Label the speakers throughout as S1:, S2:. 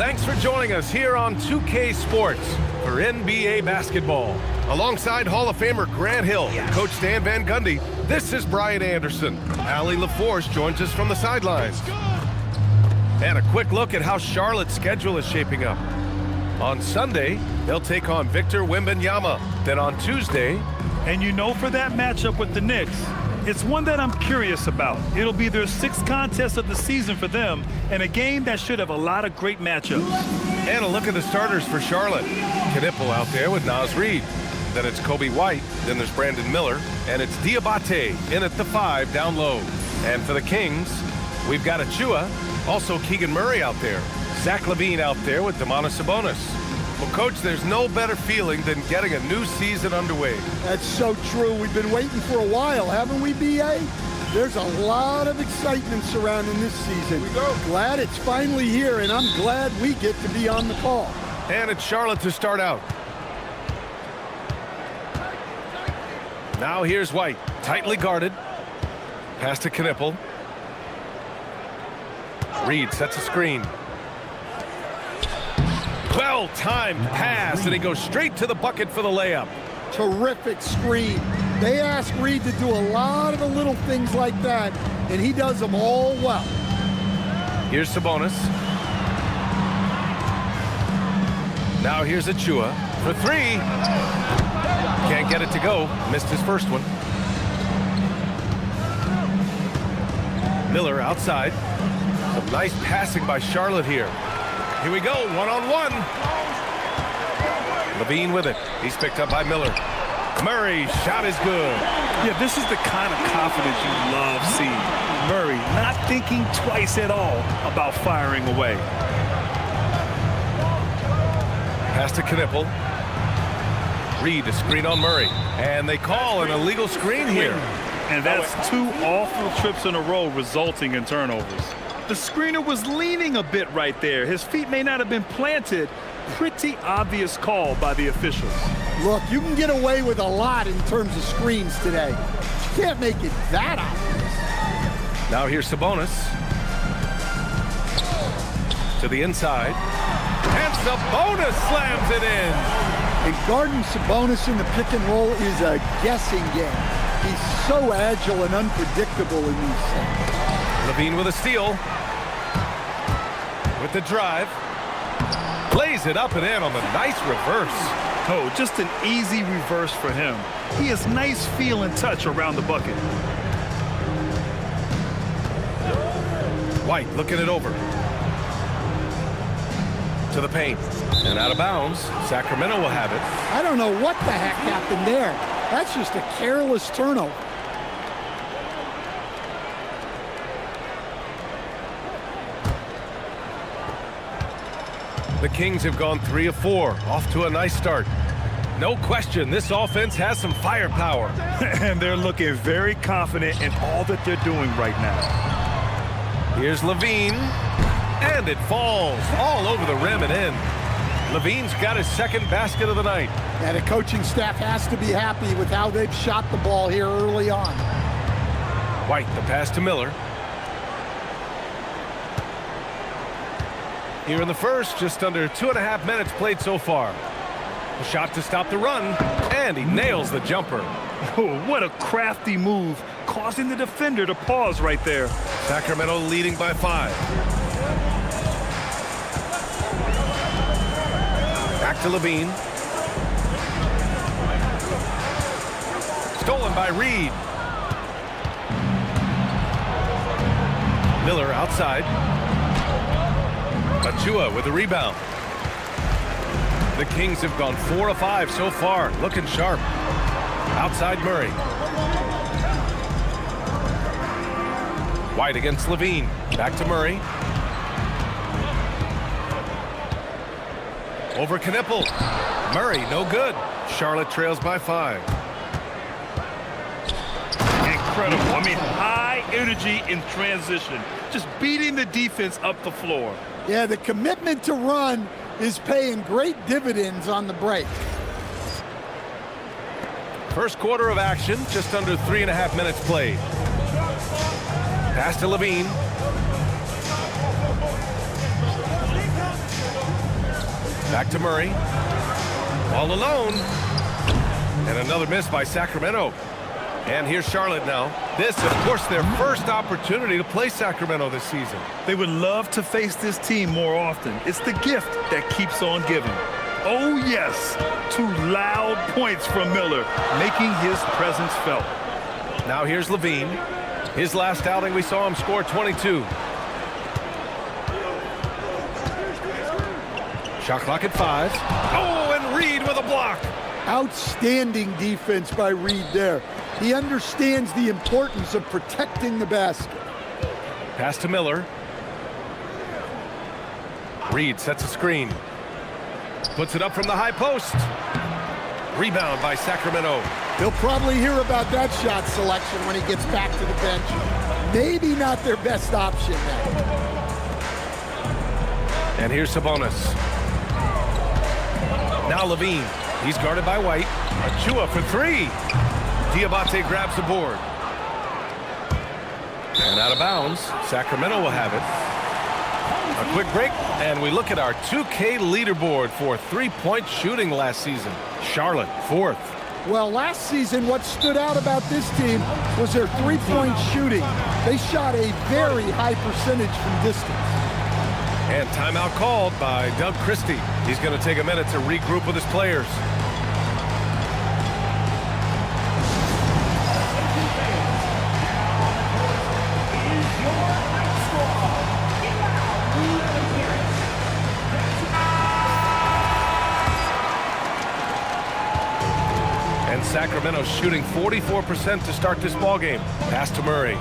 S1: Thanks for joining us here on 2K Sports for NBA basketball. Alongside Hall of Famer Grant Hill and Coach Stan Van Gundy, this is Brian Anderson. Allie LaForce joins us from the sidelines. And a quick look at how Charlotte's schedule is shaping up. On Sunday, they'll take on Victor Wembanyama. Then on Tuesday...
S2: And you know, for that matchup with the Knicks, it's one that I'm curious about. It'll be their 6th contest of the season for them, and a game that should have a lot of great matchups.
S1: And a look at the starters for Charlotte. Knipple out there with Naz Reid. Then it's Kobe White. Then there's Brandon Miller. And it's Diabate in at the 5 down low. And for the Kings, we've got Achua. Also Keegan Murray out there. Zach LaVine out there with Domantas Sabonis. Well, Coach, there's no better feeling than getting a new season underway.
S3: That's so true. We've been waiting for a while, haven't we, B.A.? There's a lot of excitement surrounding this season. Glad it's finally here, and I'm glad we get to be on the call.
S1: And it's Charlotte to start out. Now here's White, tightly guarded. Pass to Knipple. Reid sets a screen. Well-timed pass, and he goes straight to the bucket for the layup.
S3: Terrific screen. They ask Reid to do a lot of the little things like that, and he does them all well.
S1: Here's Sabonis. Now here's Achua for 3. Can't get it to go. Missed his first one. Miller outside. Some nice passing by Charlotte here. Here we go, one-on-one. LaVine with it. He's picked up by Miller. Murray, shot is good.
S2: Yeah, this is the kind of confidence you love seeing. Murray not thinking twice at all about firing away.
S1: Pass to Knipple. Reid to screen on Murray. And they call an illegal screen here.
S2: And that's 2 awful trips in a row resulting in turnovers. The screener was leaning a bit right there. His feet may not have been planted. Pretty obvious call by the officials.
S3: Look, you can get away with a lot in terms of screens today. You can't make it that obvious.
S1: Now here's Sabonis. To the inside. And Sabonis slams it in.
S3: And guarding Sabonis in the pick and roll is a guessing game. He's so agile and unpredictable in these things.
S1: LaVine with a steal. With the drive. Lays it up and in on the nice reverse.
S2: Oh, just an easy reverse for him. He has nice feel and touch around the bucket.
S1: White looking it over. To the paint. And out of bounds. Sacramento will have it.
S3: I don't know what the heck happened there. That's just a careless turnover.
S1: The Kings have gone 3 of 4, off to a nice start. No question, this offense has some firepower.
S2: And they're looking very confident in all that they're doing right now.
S1: Here's LaVine, and it falls all over the rim and in. LaVine's got his 2nd basket of the night.
S3: And the coaching staff has to be happy with how they've shot the ball here early on.
S1: White, the pass to Miller. Here in the first, just under 2.5 minutes played so far. A shot to stop the run, and he nails the jumper.
S2: Oh, what a crafty move, causing the defender to pause right there.
S1: Sacramento leading by 5. Back to LaVine. Stolen by Reid. Miller outside. Achua with the rebound. The Kings have gone 4 of 5 so far, looking sharp. Outside Murray. White against LaVine. Back to Murray. Over Knipple. Murray, no good. Charlotte trails by 5.
S2: Incredible. I mean, high energy in transition. Just beating the defense up the floor.
S3: Yeah, the commitment to run is paying great dividends on the break.
S1: First quarter of action, just under 3.5 minutes played. Pass to LaVine. Back to Murray. All alone. And another miss by Sacramento. And here's Charlotte now. This, of course, their first opportunity to play Sacramento this season.
S2: They would love to face this team more often. It's the gift that keeps on giving. Oh, yes. 2 loud points from Miller, making his presence felt.
S1: Now here's Levine. His last outing, we saw him score 22. Shot clock at 5. Oh, and Reed with a block.
S3: Outstanding defense by Reed there. He understands the importance of protecting the basket.
S1: Pass to Miller. Reed sets a screen. Puts it up from the high post. Rebound by Sacramento.
S3: He'll probably hear about that shot selection when he gets back to the bench. Maybe not their best option now.
S1: And here's Sabonis. Now Levine. He's guarded by White. Achua for 3. Diabate grabs the board. And out of bounds. Sacramento will have it. A quick break, and we look at our 2K leaderboard for three-point shooting last season. Charlotte, 4th.
S3: Well, last season, what stood out about this team was their three-point shooting. They shot a very high percentage from distance.
S1: And timeout called by Doug Christie. He's going to take a minute to regroup with his players. And Sacramento shooting 44% to start this ball game. Pass to Murray.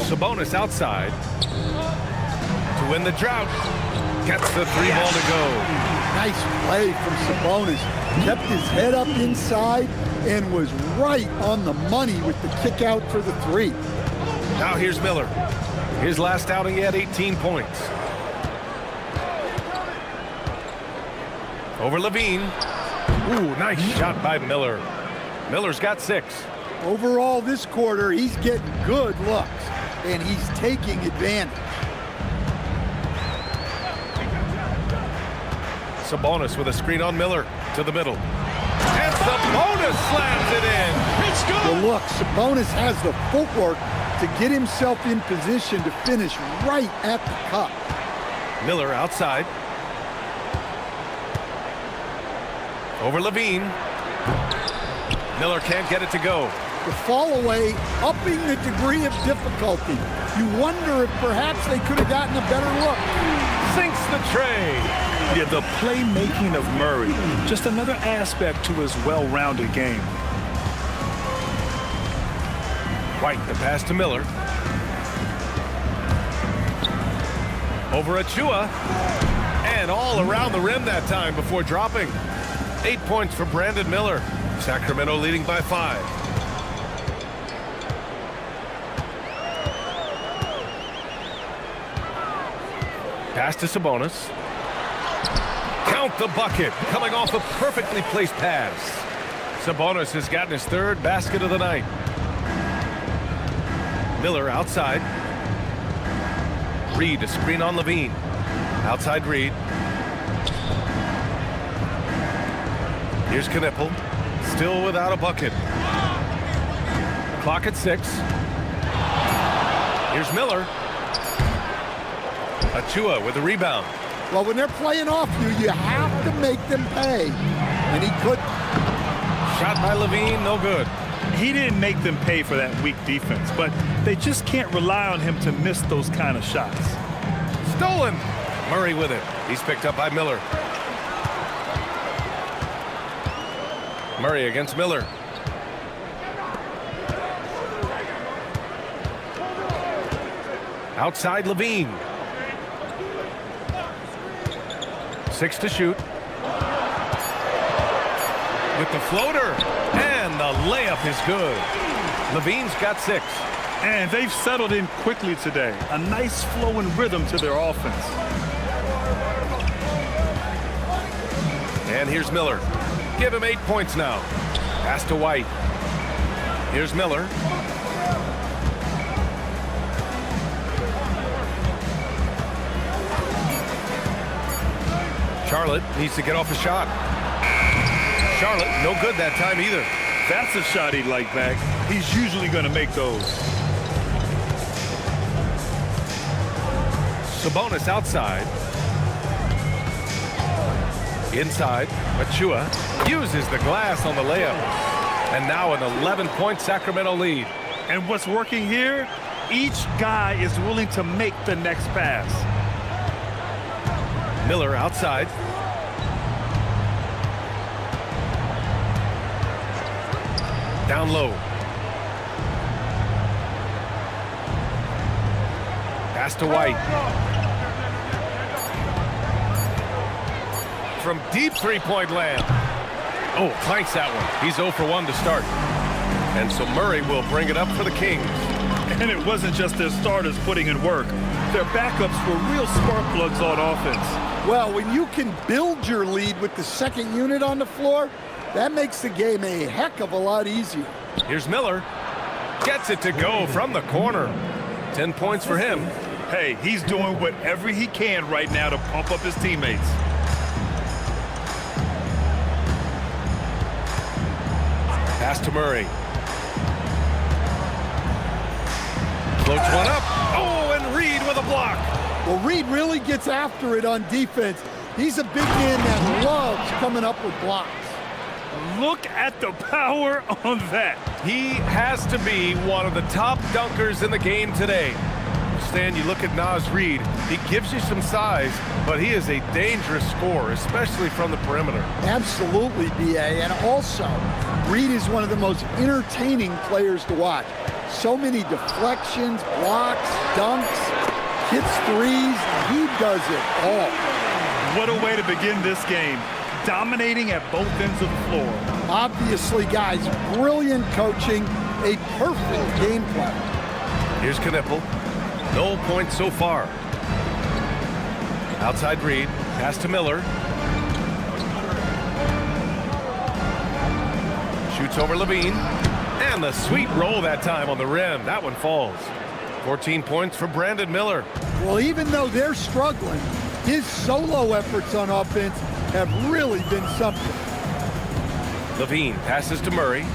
S1: Sabonis outside to win the drought. Gets the 3 ball to go.
S3: Nice play from Sabonis. Kept his head up inside and was right on the money with the kick out for the 3.
S1: Now here's Miller. His last outing, he had 18 points. Over Levine. Ooh, nice shot by Miller. Miller's got 6.
S3: Overall, this quarter, he's getting good looks, and he's taking advantage.
S1: Sabonis with a screen on Miller to the middle. And Sabonis slams it in. It's good.
S3: Well, look, Sabonis has the footwork to get himself in position to finish right at the cup.
S1: Miller outside. Over Levine. Miller can't get it to go.
S3: The fall away, upping the degree of difficulty. You wonder if perhaps they could have gotten a better look.
S1: Sinks the tray.
S2: Yeah, the playmaking of Murray, just another aspect to his well-rounded game.
S1: White, the pass to Miller. Over Achua. And all around the rim that time before dropping. 8 points for Brandon Miller. Sacramento leading by 5. Pass to Sabonis. Count the bucket. Coming off a perfectly placed pass. Sabonis has gotten his 3rd basket of the night. Miller outside. Reed, a screen on Levine. Outside Reed. Here's Knipple, still without a bucket. Clock at 6. Here's Miller. Achua with the rebound.
S3: Well, when they're playing off you have to make them pay. And he couldn't.
S1: Shot by Levine, no good.
S2: He didn't make them pay for that weak defense, but they just can't rely on him to miss those kind of shots.
S1: Stolen. Murray with it. He's picked up by Miller. Murray against Miller. Outside Levine. 6 to shoot. With the floater. And the layup is good. Levine's got 6.
S2: And they've settled in quickly today. A nice flowing rhythm to their offense.
S1: And here's Miller. Give him 8 points now. Pass to White. Here's Miller. Charlotte needs to get off a shot. Charlotte, no good that time either.
S2: That's a shot he'd like back. He's usually going to make those.
S1: Sabonis outside. Inside, Achua uses the glass on the layup. And now an 11-point Sacramento lead.
S2: And what's working here? Each guy is willing to make the next pass.
S1: Miller outside. Down low. Pass to White. From deep three-point land. Oh, clanks that one. He's 0 for 1 to start. And so Murray will bring it up for the Kings.
S2: And it wasn't just their starters putting in work. Their backups were real spark plugs on offense.
S3: Well, when you can build your lead with the second unit on the floor, that makes the game a heck of a lot easier.
S1: Here's Miller. Gets it to go from the corner. 10 points for him.
S2: Hey, he's doing whatever he can right now to pump up his teammates.
S1: Pass to Murray. Floats one up. Oh, and Reed with a block.
S3: Well, Reed really gets after it on defense. He's a big man that loves coming up with blocks.
S2: Look at the power on that.
S1: He has to be one of the top dunkers in the game today. Stan, you look at Naz Reid, he gives you some size, but he is a dangerous scorer, especially from the perimeter.
S3: Absolutely, B.A. And also, Reed is one of the most entertaining players to watch. So many deflections, blocks, dunks, hits threes. He does it all.
S2: What a way to begin this game. Dominating at both ends of the floor.
S3: Obviously, guys, brilliant coaching, a perfect game plan.
S1: Here's Knipple. No points so far. Outside Reed. Pass to Miller. Shoots over Levine. And the sweet roll that time on the rim. That one falls. 14 points for Brandon Miller.
S3: Well, even though they're struggling, his solo efforts on offense have really been something.
S1: Levine passes to Murray.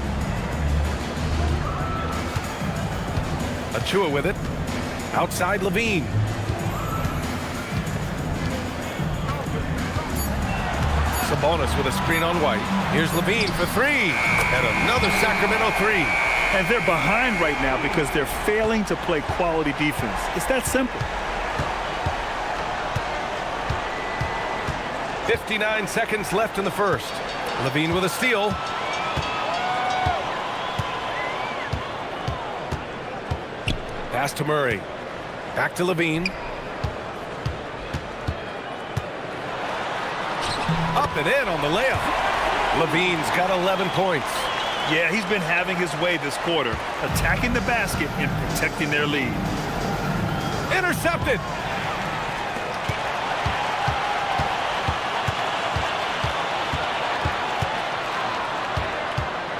S1: Achua with it. Outside Levine. Sabonis with a screen on White. Here's Levine for three. And another Sacramento three.
S2: And they're behind right now because they're failing to play quality defense. It's that simple.
S1: 59 seconds left in the first. Levine with a steal. Pass to Murray. Back to Levine. Up and in on the layup. Levine's got 11 points.
S2: Yeah, he's been having his way this quarter, attacking the basket and protecting their lead.
S1: Intercepted.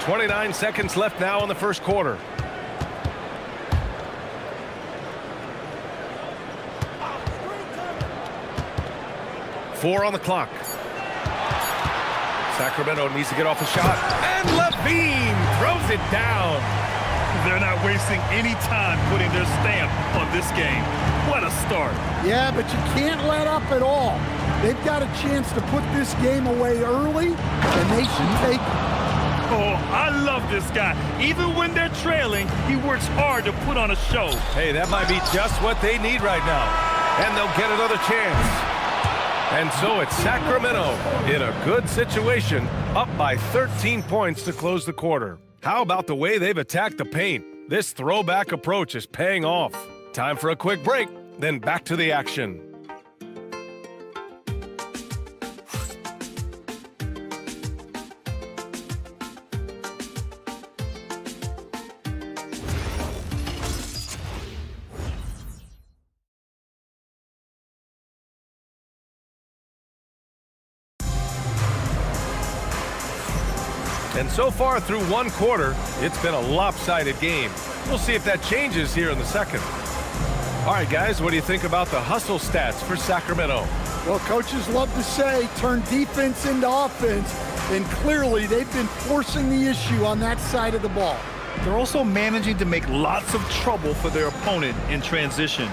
S1: .29 seconds left now in the first quarter. Four on the clock. Sacramento needs to get off a shot. And Levine throws it down.
S2: They're not wasting any time putting their stamp on this game. What a start.
S3: Yeah, but you can't let up at all. They've got a chance to put this game away early, and they should take it.
S2: Oh, I love this guy. Even when they're trailing, he works hard to put on a show.
S1: Hey, that might be just what they need right now. And they'll get another chance. And so it's Sacramento in a good situation, up by 13 points to close the quarter. How about the way they've attacked the paint? This throwback approach is paying off. Time for a quick break, then back to the action. And so far through one quarter, it's been a lopsided game. We'll see if that changes here in the second. All right, guys, what do you think about the hustle stats for Sacramento?
S3: Well, coaches love to say, turn defense into offense, and clearly they've been forcing the issue on that side of the ball.
S2: They're also managing to make lots of trouble for their opponent in transition.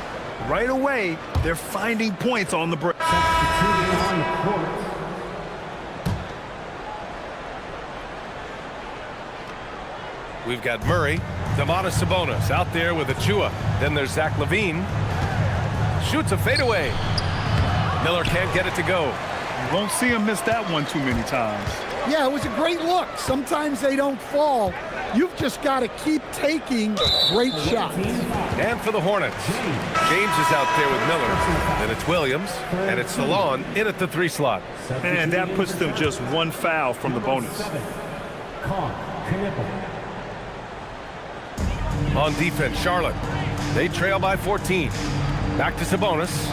S2: Right away, they're finding points on the break.
S1: We've got Murray, Domantas Sabonis out there with Achua. Then there's Zach LaVine. Shoots a fadeaway. Miller can't get it to go.
S2: You won't see him miss that one too many times.
S3: Yeah, it was a great look. Sometimes they don't fall. You've just got to keep taking great shots.
S1: And for the Hornets, James is out there with Miller. Then it's Williams, and it's Salon in at the 3 slot.
S2: And that puts them just 1 foul from the bonus.
S1: On defense, Charlotte. They trail by 14. Back to Sabonis.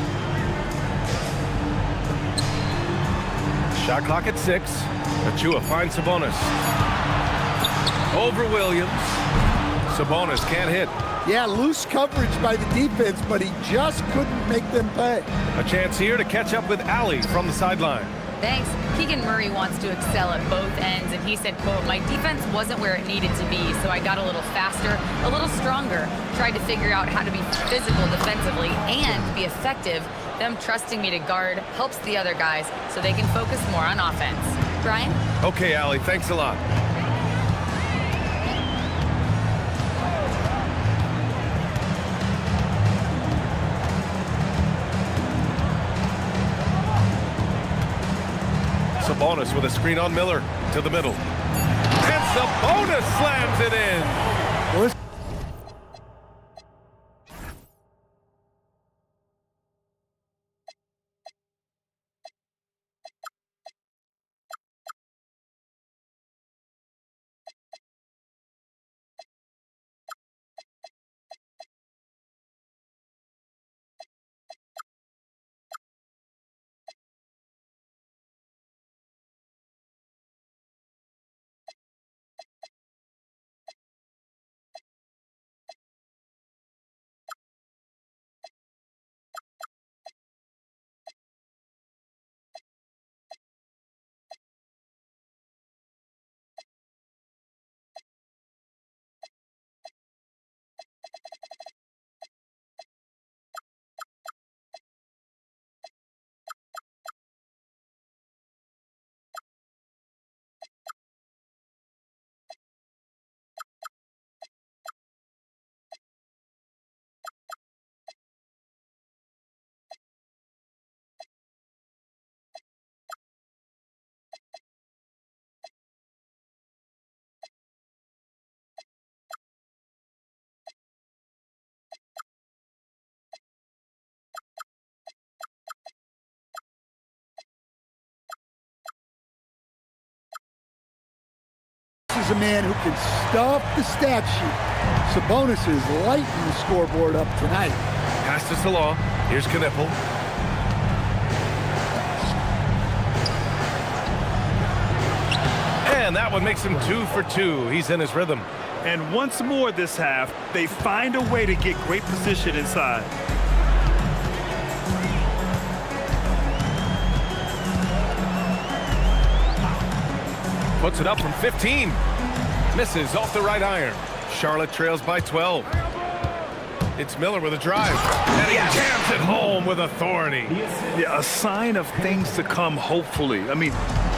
S1: Shot clock at 6. Achua finds Sabonis. Over Williams. Sabonis can't hit.
S3: Yeah, loose coverage by the defense, but he just couldn't make them pay.
S1: A chance here to catch up with Ali from the sideline.
S4: Thanks. Keegan Murray wants to excel at both ends, and he said, quote, "My defense wasn't where it needed to be, so I got a little faster, a little stronger, tried to figure out how to be physical defensively and be effective. Them trusting me to guard helps the other guys so they can focus more on offense." Brian?
S1: Okay, Ali, thanks a lot. Sabonis with a screen on Miller to the middle. And Sabonis slams it in.
S3: Well, this is a man who can stuff the stat sheet. Sabonis is lighting the scoreboard up tonight.
S1: Pass to Salah. Here's Knipple. And that one makes him 2 for 2. He's in his rhythm.
S2: And once more this half, they find a way to get great position inside.
S1: Puts it up from 15. Misses off the right iron. Charlotte trails by 12. It's Miller with a drive. And he jams it home with authority.
S2: Yeah, a sign of things to come, hopefully. I mean,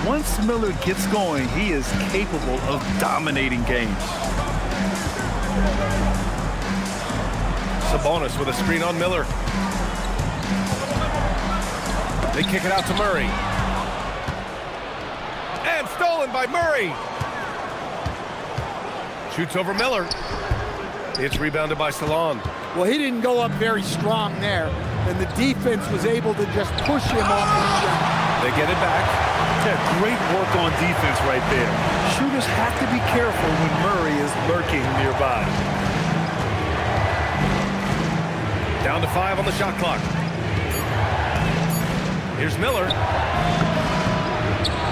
S2: once Miller gets going, he is capable of dominating games.
S1: Sabonis with a screen on Miller. They kick it out to Murray. And stolen by Murray. Shoots over Miller. It's rebounded by Salon.
S3: Well, he didn't go up very strong there, and the defense was able to just push him off the shot.
S1: They get it back.
S2: Yeah, great work on defense right there. Shooters have to be careful when Murray is lurking nearby.
S1: Down to 5 on the shot clock. Here's Miller.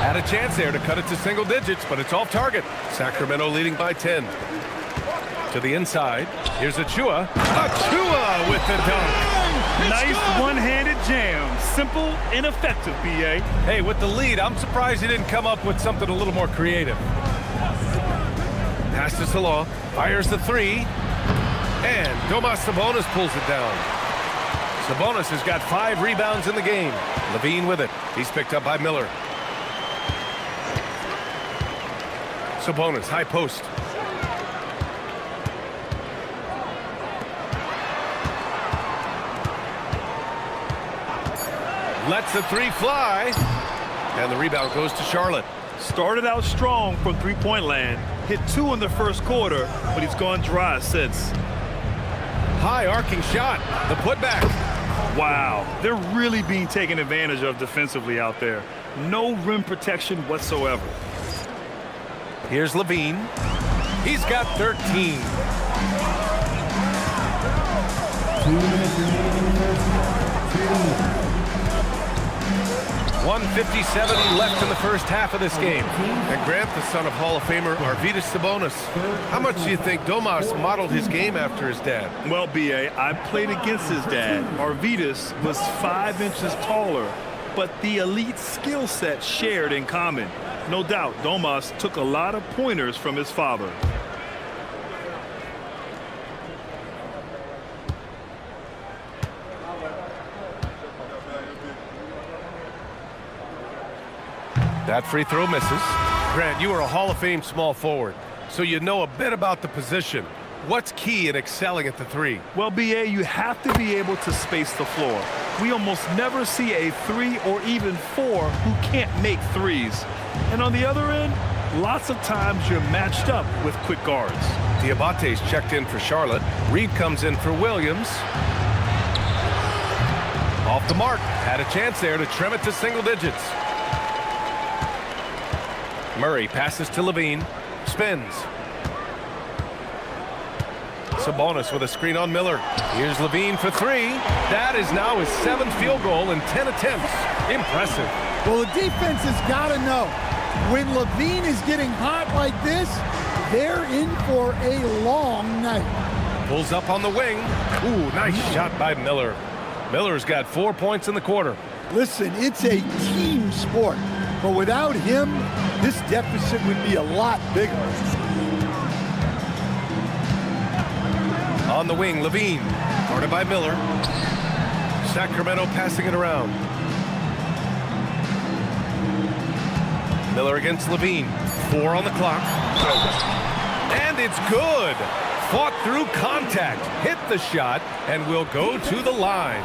S1: Had a chance there to cut it to single digits, but it's off target. Sacramento leading by 10. To the inside. Here's Achua. Achua with the dunk.
S2: Nice one-handed jam. Simple and effective, B.A.
S1: Hey, with the lead, I'm surprised he didn't come up with something a little more creative. Pass to Salah. Fires the three. And Domas Sabonis pulls it down. Sabonis has got 5 rebounds in the game. Levine with it. He's picked up by Miller. Sabonis, high post. Lets the three fly. And the rebound goes to Charlotte.
S2: Started out strong from three-point land. Hit 2 in the first quarter, but he's gone dry since.
S1: High arcing shot. The putback.
S2: Wow, they're really being taken advantage of defensively out there. No rim protection whatsoever.
S1: Here's Levine. He's got 13. 1:57 left in the first half of this game. And Grant, the son of Hall of Famer Arvydas Sabonis. How much do you think Domas modeled his game after his dad?
S2: Well, B.A., I played against his dad. Arvydas was 5 inches taller, but the elite skill set shared in common. No doubt, Domas took a lot of pointers from his father.
S1: That free throw misses. Grant, you are a Hall of Fame small forward, so you know a bit about the position. What's key in excelling at the three?
S2: Well, B.A., you have to be able to space the floor. We almost never see a 3 or even 4 who can't make threes. And on the other end, lots of times you're matched up with quick guards.
S1: Diabate's checked in for Charlotte. Reed comes in for Williams. Off the mark. Had a chance there to trim it to single digits. Murray passes to Levine. Spins. Sabonis with a screen on Miller. Here's Levine for 3. That is now his 7th field goal in 10 attempts. Impressive.
S3: Well, the defense has got to know, when Levine is getting hot like this, they're in for a long night.
S1: Pulls up on the wing. Ooh, nice shot by Miller. Miller's got 4 points in the quarter.
S3: Listen, it's a team sport, but without him, this deficit would be a lot bigger.
S1: On the wing, Levine. Guarded by Miller. Sacramento passing it around. Miller against Levine. 4 on the clock. And it's good. Fought through contact. Hit the shot and will go to the line.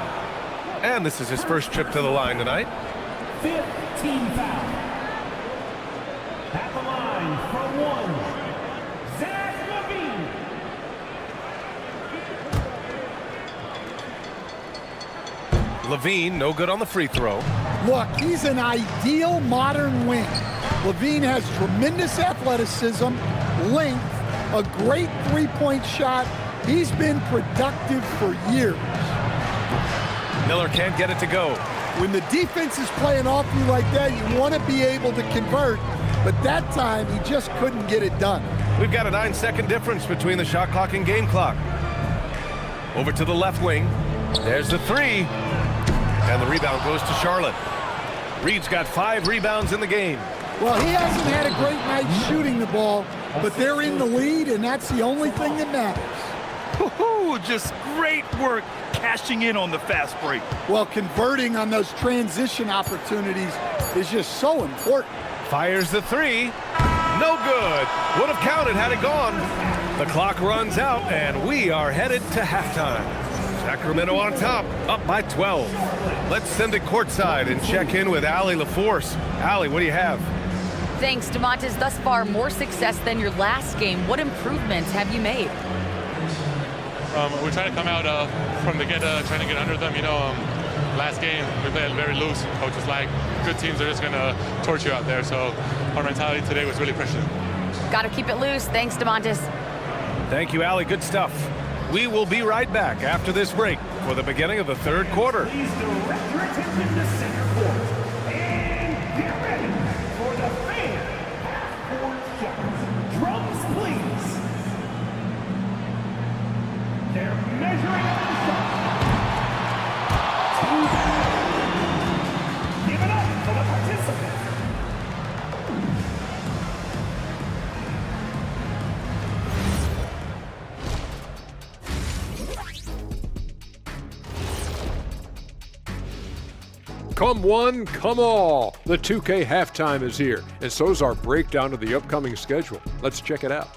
S1: And this is his first trip to the line tonight.
S5: 15 foul. At the line from 1, Zach
S1: Levine. Levine, no good on the free throw.
S3: Look, he's an ideal modern wing. Levine has tremendous athleticism, length, a great three-point shot. He's been productive for years.
S1: Miller can't get it to go.
S3: When the defense is playing off you like that, you want to be able to convert, but that time he just couldn't get it done.
S1: We've got a 9-second difference between the shot clock and game clock. Over to the left wing. There's the 3. And the rebound goes to Charlotte. Reed's got 5 rebounds in the game.
S3: Well, he hasn't had a great night shooting the ball, but they're in the lead, and that's the only thing that matters.
S2: Woohoo! Just great work cashing in on the fast break.
S3: Well, converting on those transition opportunities is just so important.
S1: Fires the 3. No good. Would have counted had it gone. The clock runs out, and we are headed to halftime. Sacramento on top, up by 12. Let's send it courtside and check in with Allie LaForce. Allie, what do you have?
S4: Thanks, Domantas. Thus far, more success than your last game. What improvements have you made?
S6: We're trying to come out from the get, trying to get under them. Last game we played very loose. Coach was like, good teams are just going to torch you out there. So our mentality today was really pressure.
S4: Got to keep it loose. Thanks, Domantas.
S1: Thank you, Allie. Good stuff. We will be right back after this break for the beginning of the third quarter.
S5: Please direct your attention to center court. And get ready for the fan half-court shots. Drums, please.
S7: Come one, come all. The 2K halftime is here, and so's our breakdown of the upcoming schedule. Let's check it out.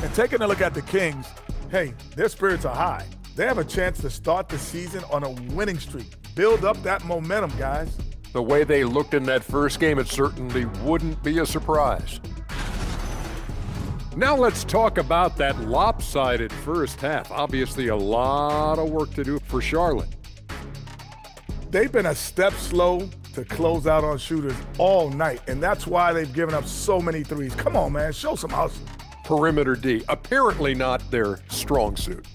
S8: And taking a look at the Kings, hey, their spirits are high. They have a chance to start the season on a winning streak. Build up that momentum, guys.
S7: The way they looked in that first game, it certainly wouldn't be a surprise. Now let's talk about that lopsided first half. Obviously a lot of work to do for Charlotte.
S8: They've been a step slow to close out on shooters all night, and that's why they've given up so many threes. Come on, man, show some hustle.
S7: Perimeter D, apparently not their strong suit.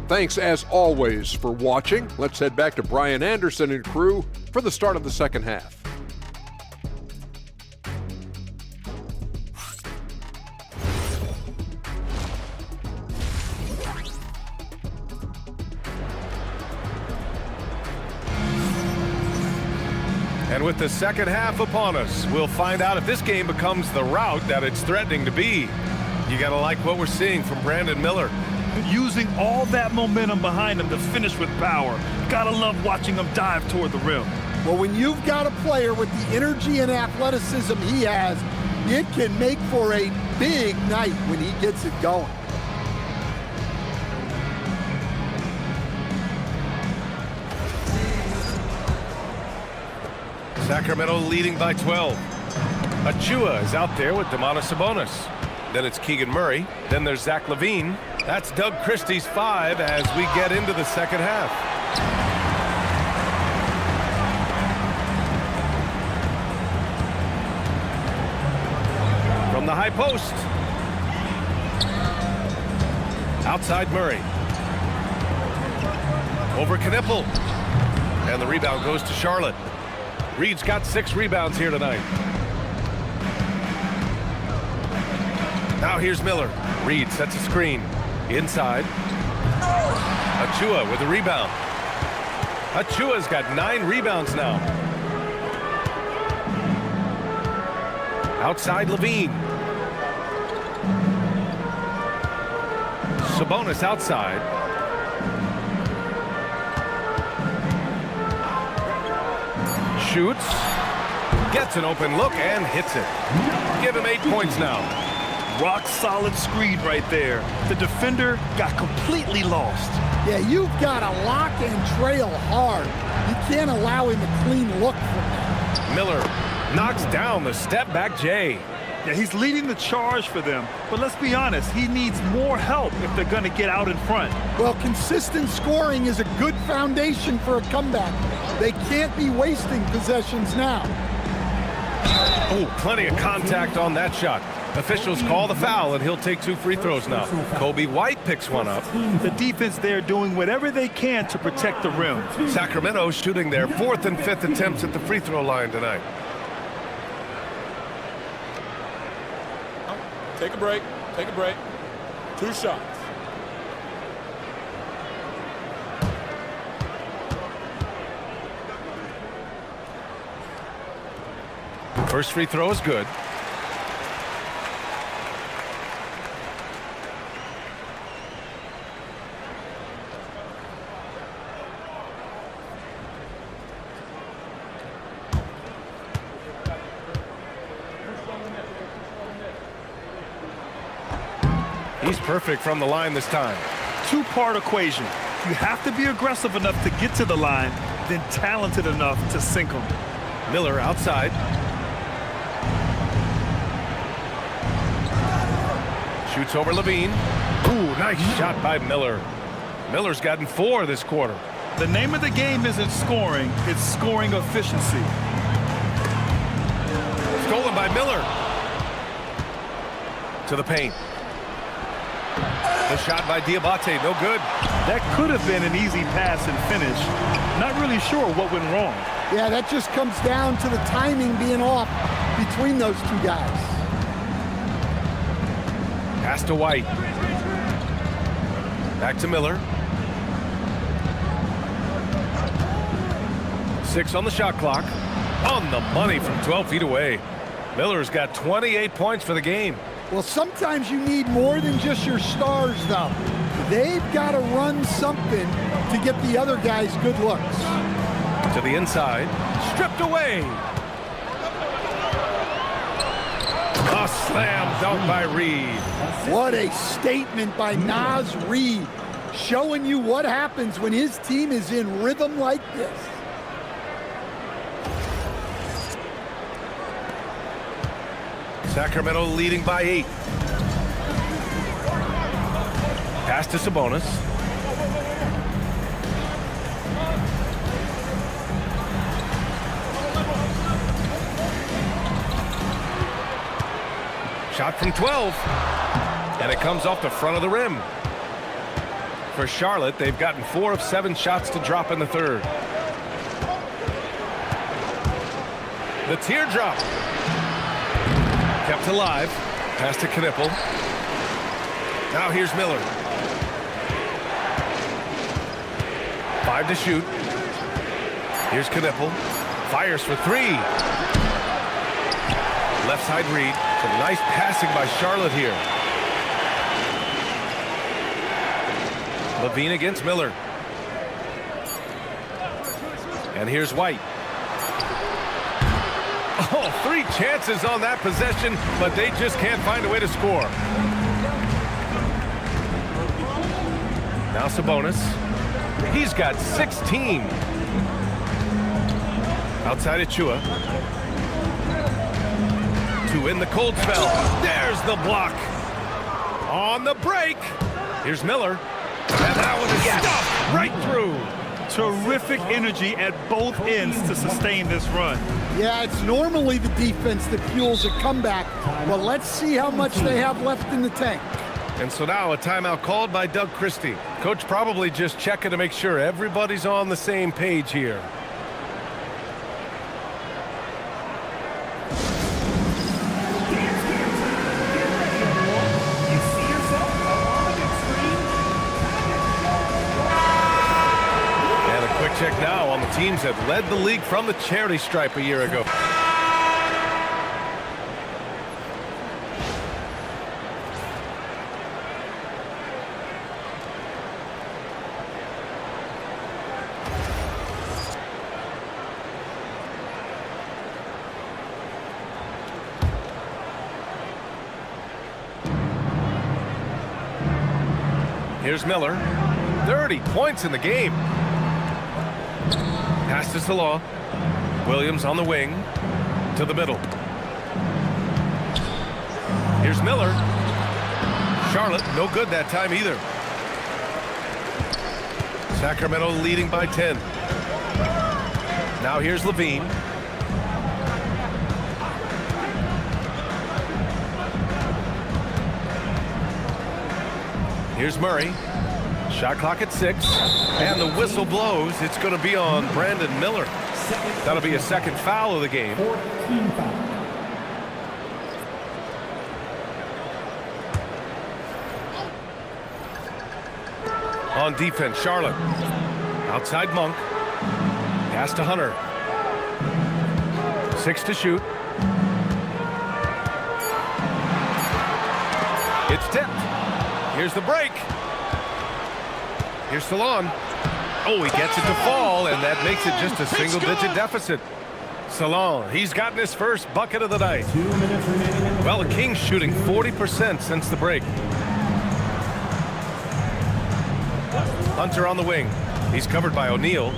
S7: Thanks as always for watching. Let's head back to Brian Anderson and crew for the start of the second half.
S1: And with the second half upon us, we'll find out if this game becomes the rout that it's threatening to be. You gotta like what we're seeing from Brandon Miller.
S2: Using all that momentum behind him to finish with power. Gotta love watching him dive toward the rim.
S3: Well, when you've got a player with the energy and athleticism he has, it can make for a big night when he gets it going.
S1: Sacramento leading by 12. Achua is out there with Domantas Sabonis. Then it's Keegan Murray. Then there's Zach LaVine. That's Doug Christie's 5 as we get into the second half. From the high post. Outside Murray. Over Knipple. And the rebound goes to Charlotte. Reed's got 6 rebounds here tonight. Now here's Miller. Reed sets a screen. Inside. Achua with a rebound. Achua's got 9 rebounds now. Outside LaVine. Sabonis outside. Shoots, gets an open look, and hits it. Give him 8 points now.
S2: Rock solid screen right there. The defender got completely lost.
S3: Yeah, you've got to lock and trail hard. You can't allow him a clean look from that.
S1: Miller knocks down the step-back J.
S2: Yeah, he's leading the charge for them, but let's be honest, he needs more help if they're going to get out in front.
S3: Well, consistent scoring is a good foundation for a comeback. They can't be wasting possessions now.
S1: Oh, plenty of contact on that shot. Officials call the foul, and he'll take 2 free throws now. Kobe White picks one up.
S2: The defense there doing whatever they can to protect the rim.
S1: Sacramento shooting their 4th and 5th attempts at the free throw line tonight.
S9: Take a break. Take a break. 2 shots.
S1: First free throw is good. He's perfect from the line this time.
S2: 2-part equation. You have to be aggressive enough to get to the line, then talented enough to sink them.
S1: Miller outside. Shoots over LaVine. Ooh, nice shot by Miller. Miller's gotten 4 this quarter.
S2: The name of the game isn't scoring, it's scoring efficiency.
S1: Stolen by Miller. To the paint. The shot by Diabate, no good.
S2: That could have been an easy pass and finish. Not really sure what went wrong.
S3: Yeah, that just comes down to the timing being off between those 2 guys.
S1: Pass to White. Back to Miller. 6 on the shot clock. On the money from 12 feet away. Miller's got 28 points for the game.
S3: Well, sometimes you need more than just your stars, though. They've got to run something to get the other guys good looks.
S1: To the inside, stripped away. A slam dunk by Reed.
S3: What a statement by Naz Reid, showing you what happens when his team is in rhythm like this.
S1: Sacramento leading by 8. Pass to Sabonis. Shot from 12. And it comes off the front of the rim. For Charlotte, they've gotten 4 of 7 shots to drop in the third. The teardrop. Kept alive. Pass to Knippel. Now here's Miller. 5 to shoot. Here's Knippel. Fires for 3. Left side Reed. Some nice passing by Charlotte here. Levine against Miller. And here's White. Oh, 3 chances on that possession, but they just can't find a way to score. Now Sabonis. He's got 16. Outside Achua. To win the cold spell. There's the block. On the break. Here's Miller. And that one is stuffed right through.
S2: Terrific energy at both ends to sustain this run.
S3: Yeah, it's normally the defense that fuels a comeback, but let's see how much they have left in the tank.
S1: And so now a timeout called by Doug Christie. Coach probably just checking to make sure everybody's on the same page here. Check now on the teams that led the league from the charity stripe a year ago. Here's Miller. 30 points in the game. Pass to Salah. Williams on the wing. To the middle. Here's Miller. Charlotte, no good that time either. Sacramento leading by 10. Now here's Levine. Here's Murray. Shot clock at 6, and the whistle blows. It's going to be on Brandon Miller. That'll be a second foul of the game. On defense, Charlotte. Outside Monk. Pass to Hunter. 6 to shoot. It's tipped. Here's the break. Here's Salon. Oh, he gets it to fall, and that makes it just a single-digit deficit. Salon, he's gotten his first bucket of the night. Well, the Kings shooting 40% since the break. Hunter on the wing. He's covered by O'Neal.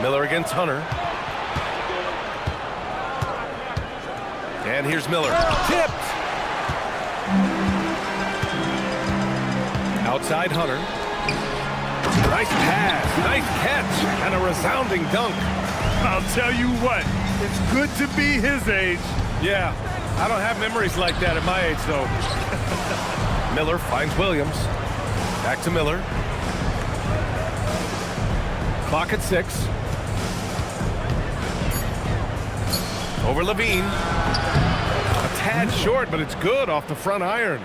S1: Miller against Hunter. And here's Miller. Tipped! Outside Hunter. Nice pass, nice catch, and a resounding dunk.
S2: I'll tell you what, it's good to be his age.
S1: Yeah, I don't have memories like that at my age, though. Miller finds Williams. Back to Miller. Clock at 6. Over Levine. A tad short, but it's good off the front iron.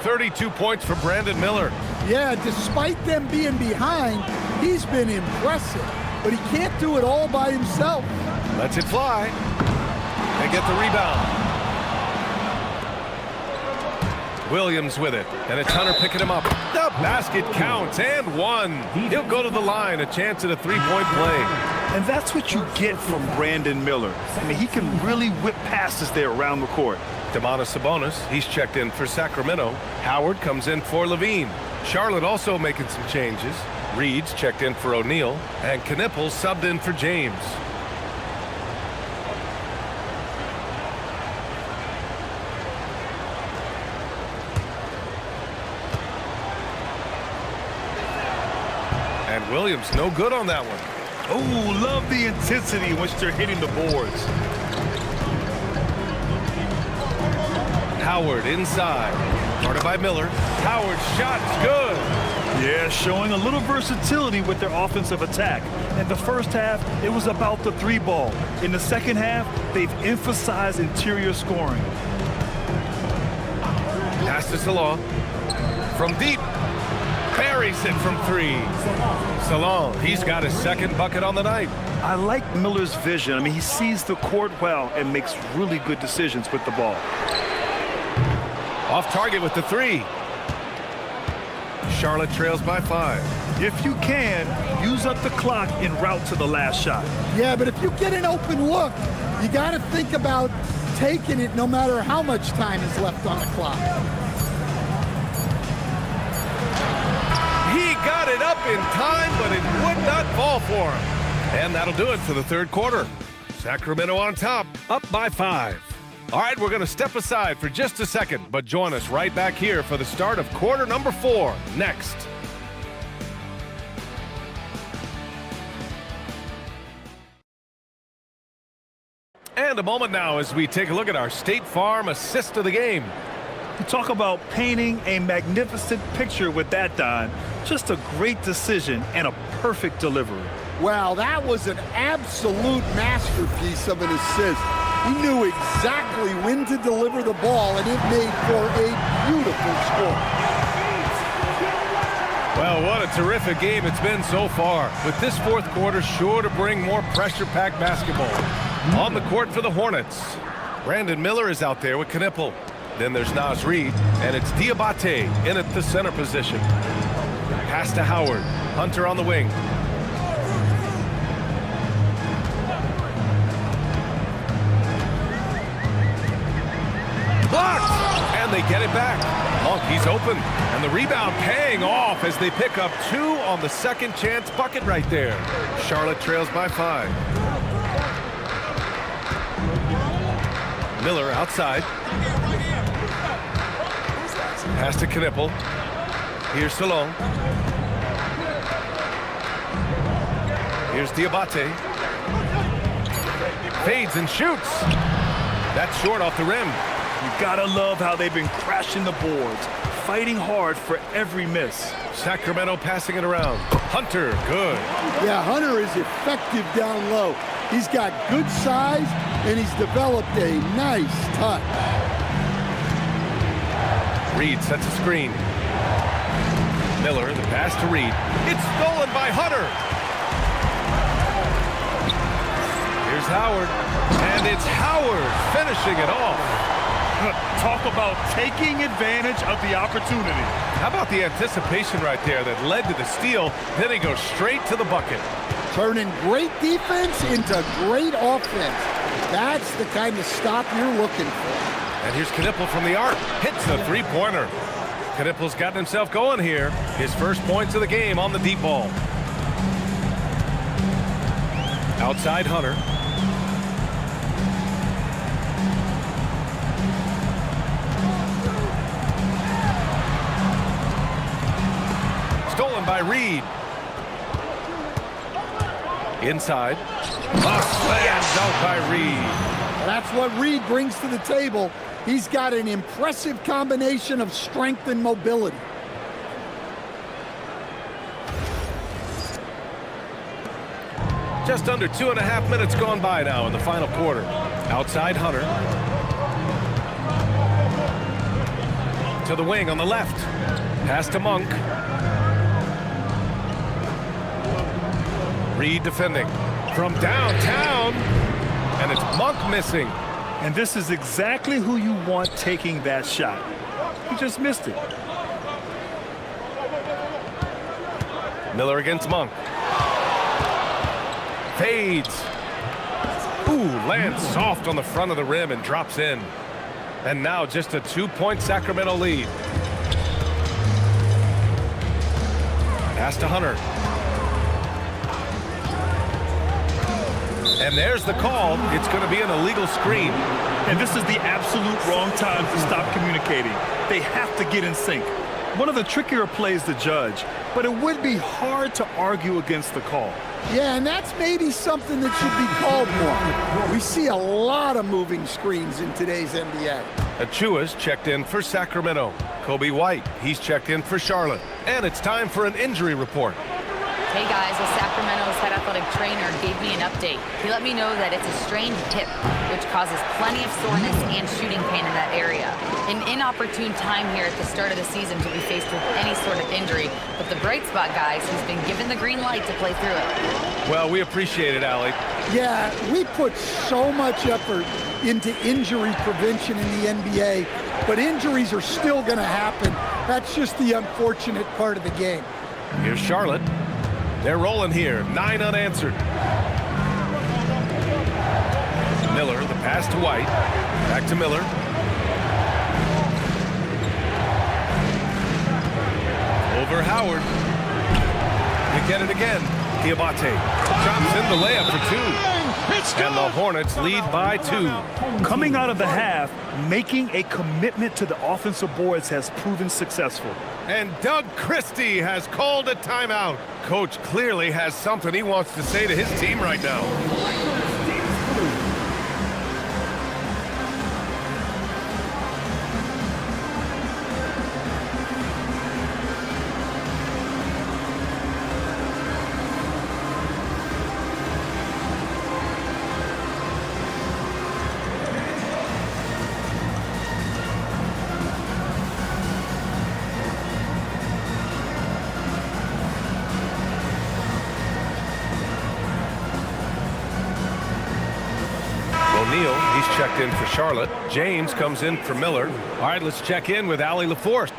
S1: 32 points for Brandon Miller.
S3: Yeah, despite them being behind, he's been impressive, but he can't do it all by himself.
S1: Lets it fly. They get the rebound. Williams with it, and it's Hunter picking him up. The basket counts, and one. He'll go to the line, a chance at a three-point play.
S2: And that's what you get from Brandon Miller. I mean, he can really whip passes there around the court.
S1: Domantas Sabonis, he's checked in for Sacramento. Howard comes in for Levine. Charlotte also making some changes. Reed's checked in for O'Neal, and Knippel subbed in for James. And Williams no good on that one.
S2: Oh, love the intensity in which they're hitting the boards.
S1: Howard inside. Guarded by Miller. Howard's shot's good.
S2: Yeah, showing a little versatility with their offensive attack. In the first half, it was about the three ball. In the second half, they've emphasized interior scoring.
S1: Pass to Salah. From deep. Buries it from three. Salon, he's got his second bucket on the night.
S2: I like Miller's vision. I mean, he sees the court well and makes really good decisions with the ball.
S1: Off target with the three. Charlotte trails by 5.
S2: If you can, use up the clock en route to the last shot.
S3: Yeah, but if you get an open look, you got to think about taking it no matter how much time is left on the clock.
S1: He got it up in time, but it would not fall for him. And that'll do it for the third quarter. Sacramento on top, up by 5. All right, we're going to step aside for just a second, but join us right back here for the start of quarter number 4 next. And a moment now as we take a look at our State Farm assist of the game.
S2: You talk about painting a magnificent picture with that, Don. Just a great decision and a perfect delivery.
S3: Wow, that was an absolute masterpiece of an assist. He knew exactly when to deliver the ball, and it made for a beautiful score.
S1: Well, what a terrific game it's been so far, with this fourth quarter sure to bring more pressure-packed basketball. On the court for the Hornets, Brandon Miller is out there with Knippel. Then there's Naz Reid, and it's Diabate in at the center position. Pass to Howard. Hunter on the wing. Blocked! And they get it back. Monk, he's open. And the rebound paying off as they pick up 2 on the second chance bucket right there. Charlotte trails by 5. Miller outside. Pass to Knippel. Here's Salon. Here's Diabate. Fades and shoots. That's short off the rim.
S2: You gotta love how they've been crashing the boards, fighting hard for every miss.
S1: Sacramento passing it around. Hunter, good.
S3: Yeah, Hunter is effective down low. He's got good size, and he's developed a nice touch.
S1: Reed sets a screen. Miller, the pass to Reed. It's stolen by Hunter. Here's Howard. And it's Howard finishing it off.
S2: Talk about taking advantage of the opportunity.
S1: How about the anticipation right there that led to the steal? Then he goes straight to the bucket.
S3: Turning great defense into great offense. That's the kind of stop you're looking for.
S1: And here's Knippel from the arc. Hits the three-pointer. Knippel's gotten himself going here. His first points of the game on the deep ball. Outside Hunter. Stolen by Reed. Inside. A slam dunk by Reed.
S3: That's what Reed brings to the table. He's got an impressive combination of strength and mobility.
S1: Just under 2.5 minutes gone by now in the final quarter. Outside Hunter. To the wing on the left. Pass to Monk. Reed defending. From downtown. And it's Monk missing.
S2: And this is exactly who you want taking that shot. He just missed it.
S1: Miller against Monk. Fades. Ooh, lands soft on the front of the rim and drops in. And now just a 2-point Sacramento lead. Pass to Hunter. And there's the call. It's going to be an illegal screen.
S2: And this is the absolute wrong time to stop communicating. They have to get in sync. One of the trickier plays to judge, but it would be hard to argue against the call.
S3: Yeah, and that's maybe something that should be called more. We see a lot of moving screens in today's NBA.
S1: Achua's checked in for Sacramento. Kobe White, he's checked in for Charlotte. And it's time for an injury report.
S4: Hey guys, well, Sacramento's head athletic trainer gave me an update. He let me know that it's a strained hip, which causes plenty of soreness and shooting pain in that area. An inopportune time here at the start of the season to be faced with any sort of injury, but the bright spot, guys, he's been given the green light to play through it.
S1: Well, we appreciate it, Allie.
S3: Yeah, we put so much effort into injury prevention in the NBA, but injuries are still going to happen. That's just the unfortunate part of the game.
S1: Here's Charlotte. They're rolling here, 9 unanswered. Miller, the pass to White. Back to Miller. Over Howard. They get it again. Diabate drops in the layup for 2. And the Hornets lead by 2.
S2: Coming out of the half, making a commitment to the offensive boards has proven successful.
S1: And Doug Christie has called a timeout. Coach clearly has something he wants to say to his team right now. O'Neal, he's checked in for Charlotte. James comes in for Miller. All right, let's check in with Allie LaForce.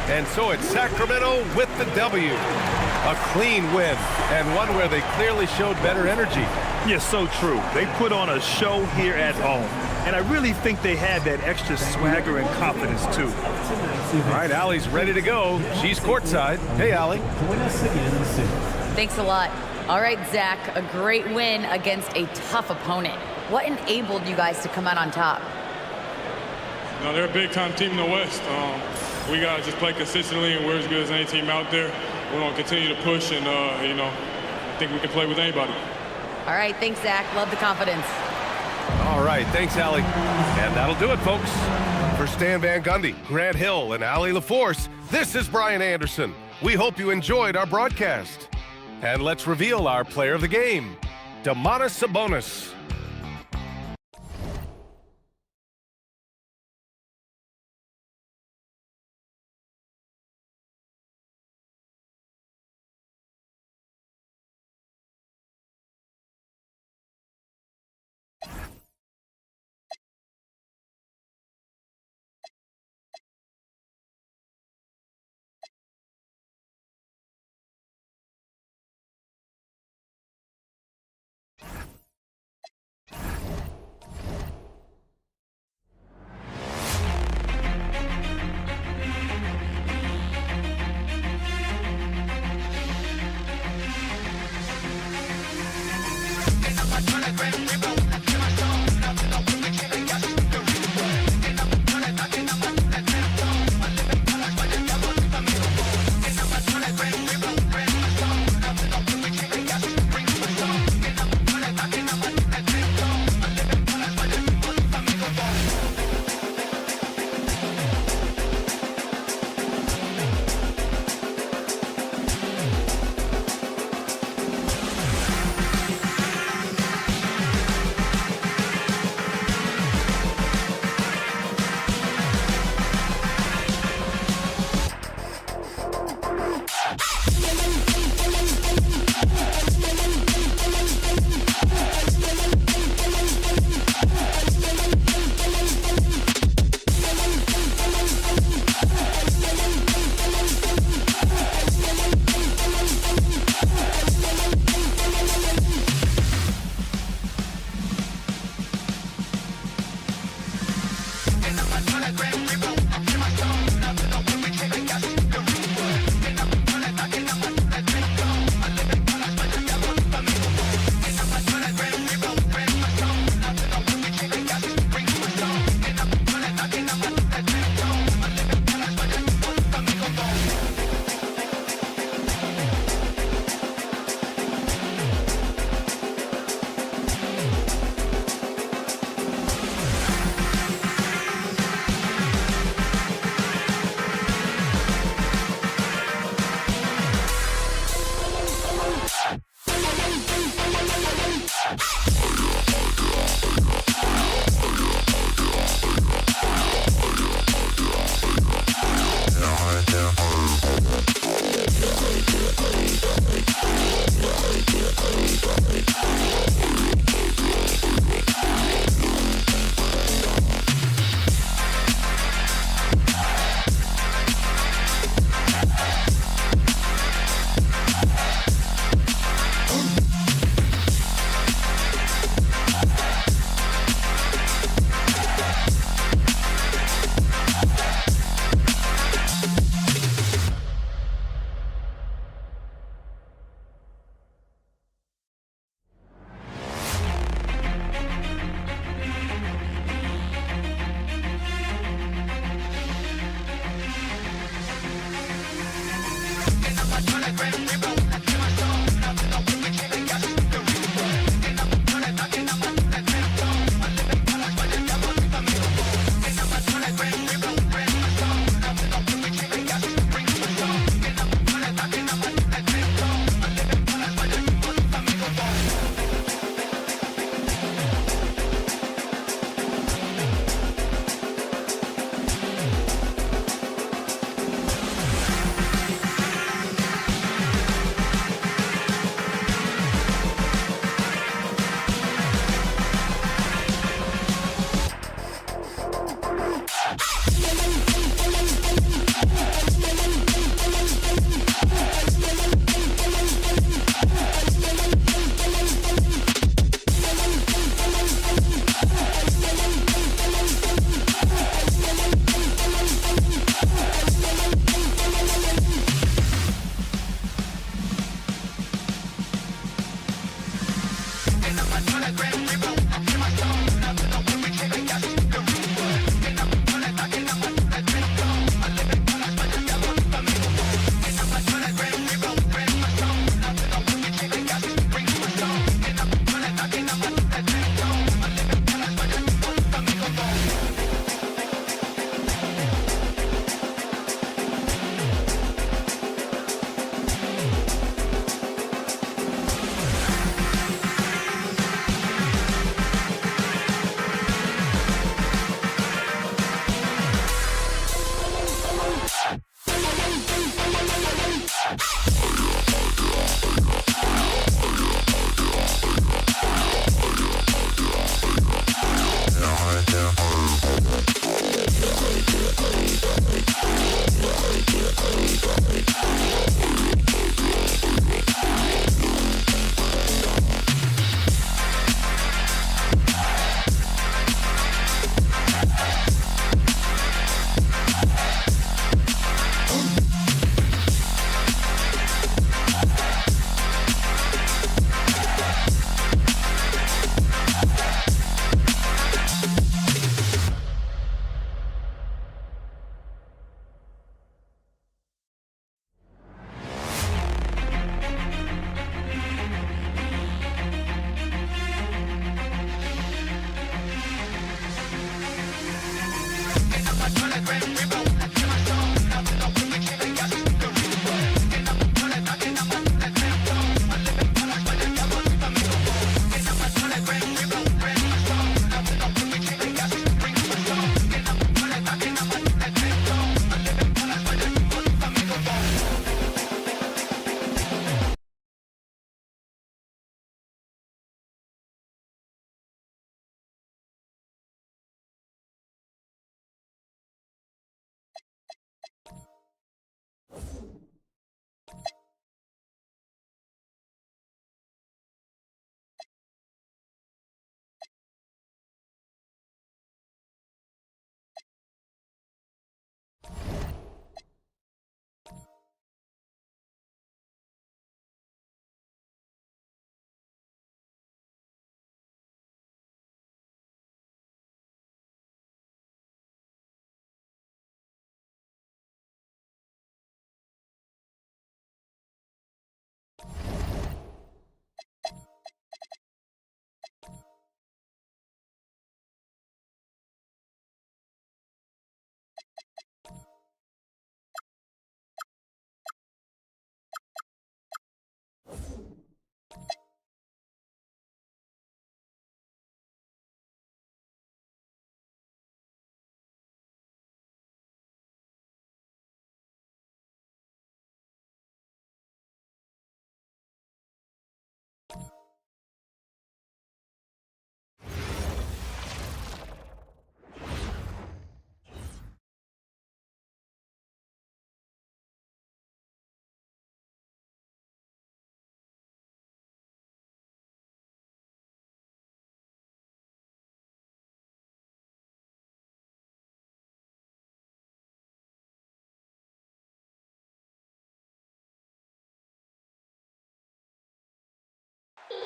S1: And so it's Sacramento with the W. A clean win, and one where they clearly showed better energy.
S2: Yes, so true. They put on a show here at home. And I really think they had that extra swagger and confidence, too.
S1: All right, Allie's ready to go. She's courtside. Hey, Allie.
S4: Thanks a lot. All right, Zach, a great win against a tough opponent. What enabled you guys to come out on top?
S6: No, they're a big-time team in the West. We got to just play consistently, and we're as good as any team out there. We're going to continue to push, and, I think we can play with anybody.
S4: All right, thanks, Zach. Love the confidence.
S1: All right, thanks, Allie. And that'll do it, folks. For Stan Van Gundy, Grant Hill, and Allie LaForce, this is Brian Anderson. We hope you enjoyed our broadcast. And let's reveal our player of the game, Domantas Sabonis.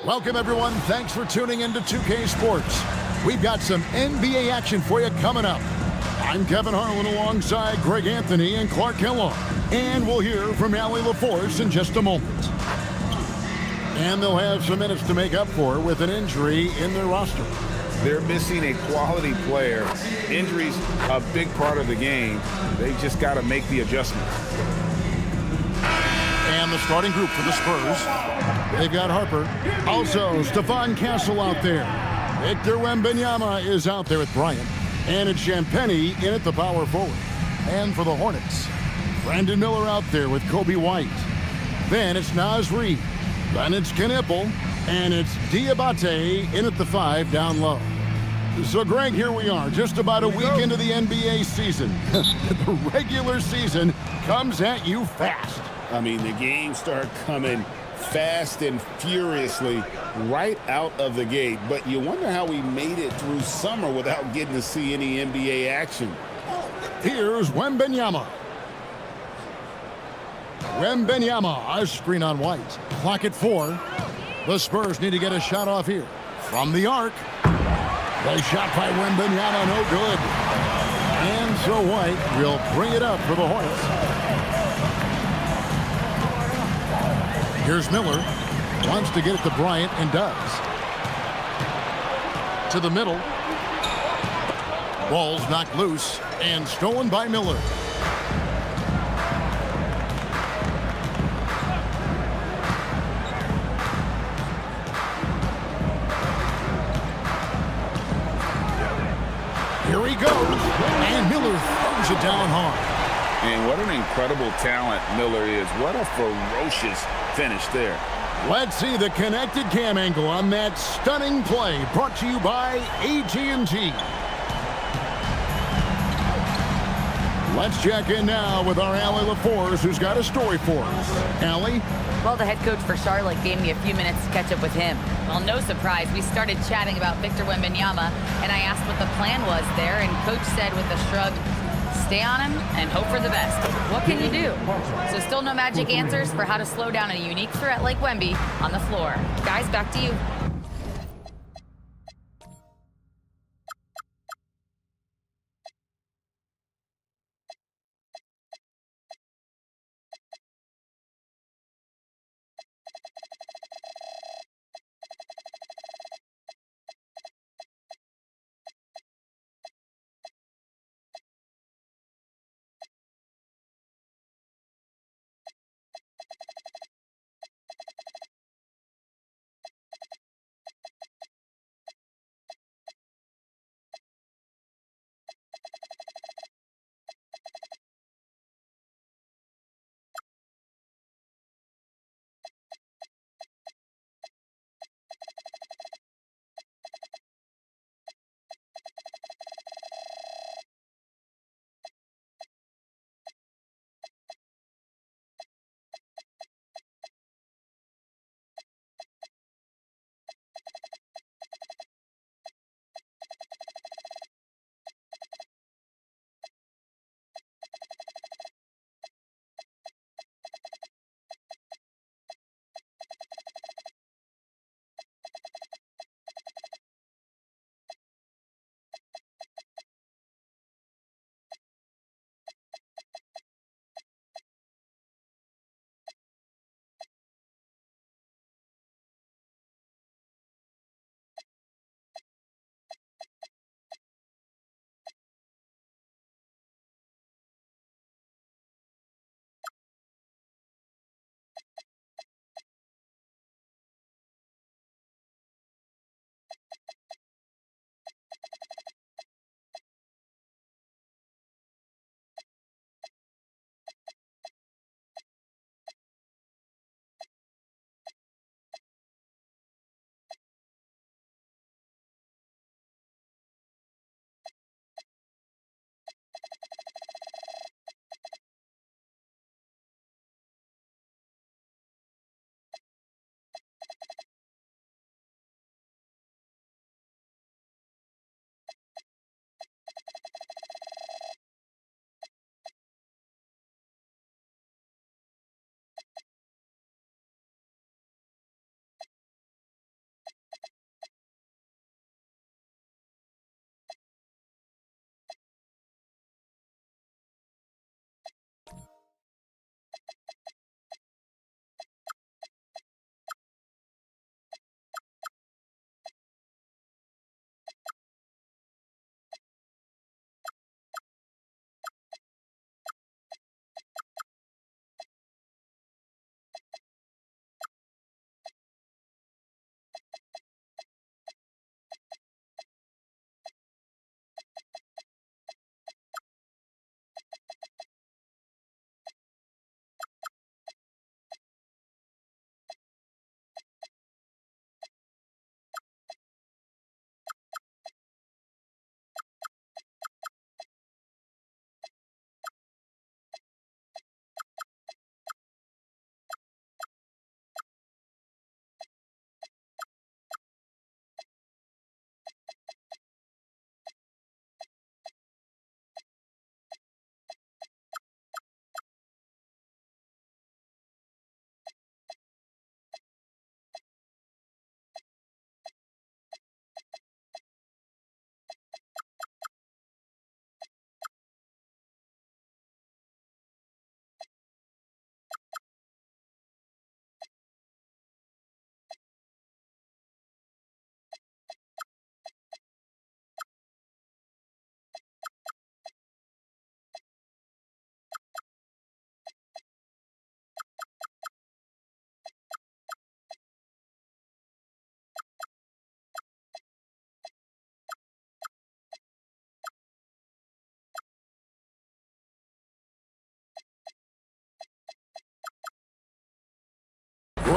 S10: Welcome, everyone. Thanks for tuning into 2K Sports. We've got some NBA action for you coming up. I'm Kevin Harlan alongside Greg Anthony and Clark Kellogg. And we'll hear from Allie LaForce in just a moment. And they'll have some minutes to make up for with an injury in their roster.
S11: They're missing a quality player. Injuries a big part of the game. They just got to make the adjustment.
S10: And the starting group for the Spurs. They've got Harper. Also, Stephon Castle out there. Victor Wembanyama is out there with Bryant. And it's Champagnie in at the power forward. And for the Hornets, Brandon Miller out there with Kobe White. Then it's Naz Reid. Then it's Knipple. And it's Diabate in at the 5 down low. So, Greg, here we are, just about a week into the NBA season. The regular season comes at you fast.
S11: I mean, the games start coming fast and furiously right out of the gate. But you wonder how we made it through summer without getting to see any NBA action.
S10: Here's Wembanyama. Wembanyama, a screen on White. Clock at 4. The Spurs need to get a shot off here. From the arc. The shot by Wembanyama, no good. And so White will bring it up for the Hornets. Here's Miller. Wants to get it to Bryant and does. To the middle. Ball's knocked loose and stolen by Miller. Here he goes, and Miller throws it down hard.
S11: And what an incredible talent Miller is. What a ferocious finish there.
S10: Let's see the connected cam angle on that stunning play, brought to you by AT&T. Let's check in now with our Allie LaForce, who's got a story for us. Allie?
S4: Well, the head coach for Charlotte gave me a few minutes to catch up with him. Well, no surprise, we started chatting about Victor Wembanyama, and I asked what the plan was there, and coach said with a shrug, stay on him and hope for the best. What can you do? So still no magic answers for how to slow down a unique threat like Wemby on the floor. Guys, back to you.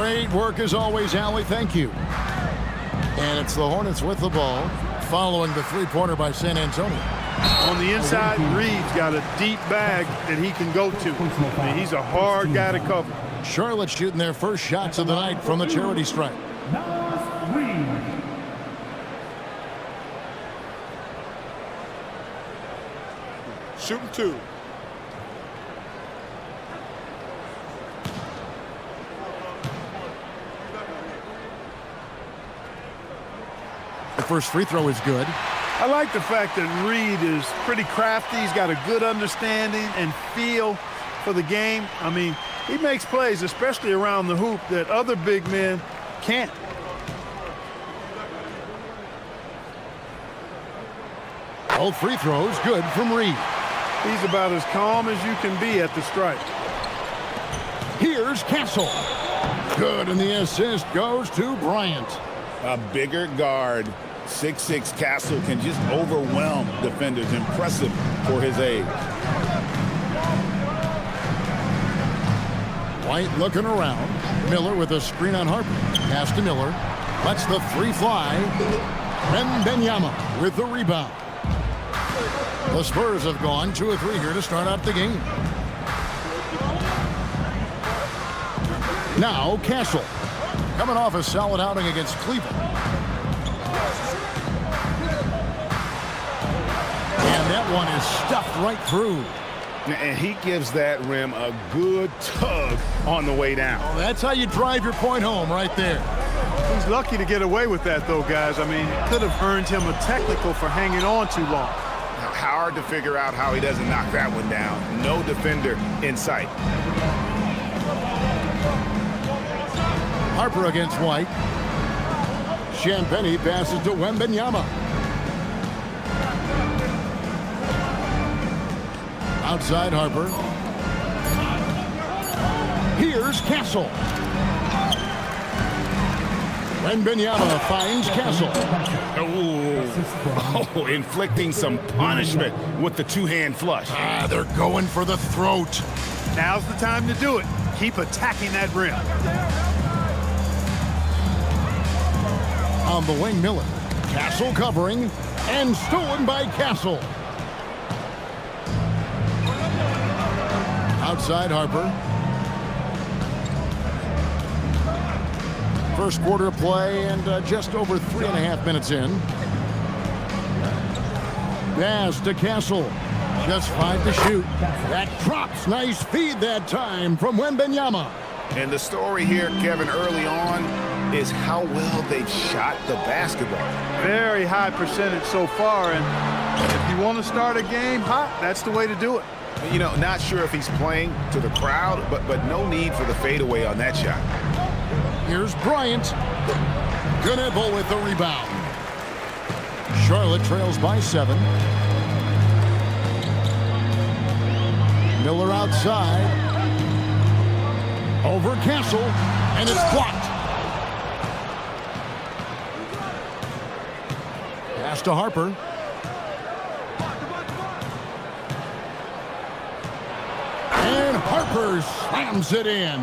S10: Great work as always, Allie. Thank you. And it's the Hornets with the ball following the three-pointer by San Antonio.
S12: On the inside, Reed's got a deep bag that he can go to. I mean, he's a hard guy to cover.
S10: Charlotte shooting their first shots of the night from the charity stripe.
S9: Shooting 2.
S10: The first free throw is good.
S12: I like the fact that Reed is pretty crafty. He's got a good understanding and feel for the game. I mean, he makes plays, especially around the hoop, that other big men can't.
S10: Both free throws good from Reed.
S12: He's about as calm as you can be at the stripe.
S10: Here's Castle. Good, and the assist goes to Bryant.
S11: A bigger guard, 6'6" Castle, can just overwhelm defenders. Impressive for his age.
S10: White looking around. Miller with a screen on Harper. Pass to Miller. Lets the three fly. Wembanyama with the rebound. The Spurs have gone 2 of 3 here to start out the game. Now Castle. Coming off a solid outing against Cleveland. And that one is stuffed right through.
S11: And he gives that rim a good tug on the way down.
S10: Oh, that's how you drive your point home right there.
S12: He's lucky to get away with that, though, guys. I mean, could have earned him a technical for hanging on too long.
S11: Hard to figure out how he doesn't knock that one down. No defender in sight.
S10: Harper against White. Champagnie passes to Wembanyama. Outside Harper. Here's Castle. Wembanyama finds Castle.
S11: Oh, inflicting some punishment with the two-hand flush.
S10: They're going for the throat.
S12: Now's the time to do it. Keep attacking that rim.
S10: On the wing, Miller. Castle covering, and stolen by Castle. Outside Harper. First quarter play and just over 3.5 minutes in. Pass to Castle. Just 5 to shoot. That drops. Nice feed that time from Wembanyama.
S11: And the story here, Kevin, early on is how well they've shot the basketball.
S12: Very high percentage so far, and if you want to start a game hot, that's the way to do it.
S11: You know, not sure if he's playing to the crowd, but no need for the fadeaway on that shot.
S10: Here's Bryant. Knebel with the rebound. Charlotte trails by 7. Miller outside. Over Castle, and it's blocked. Pass to Harper. And Harper slams it in.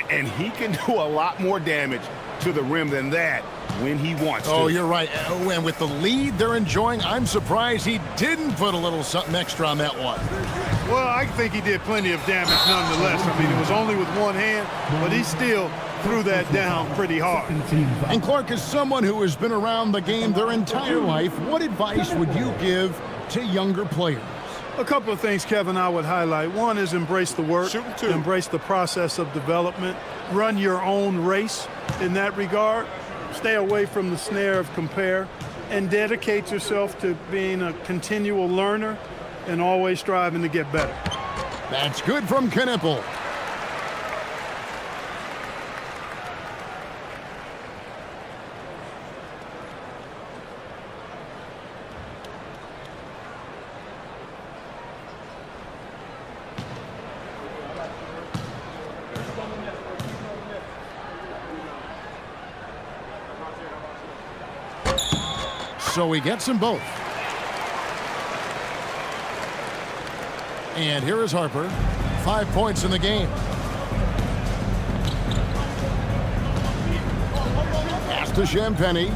S11: And he can do a lot more damage to the rim than that when he wants to.
S10: Oh, you're right. And with the lead they're enjoying, I'm surprised he didn't put a little something extra on that one.
S12: Well, I think he did plenty of damage nonetheless. I mean, it was only with one hand, but he still threw that down pretty hard.
S10: And Clark, as someone who has been around the game their entire life, what advice would you give to younger players?
S12: A couple of things, Kevin, I would highlight. One is embrace the work, embrace the process of development, run your own race in that regard, stay away from the snare of compare, and dedicate yourself to being a continual learner and always striving to get better.
S10: That's good from Knebel. So he gets them both. And here is Harper. 5 points in the game. to Champagnie.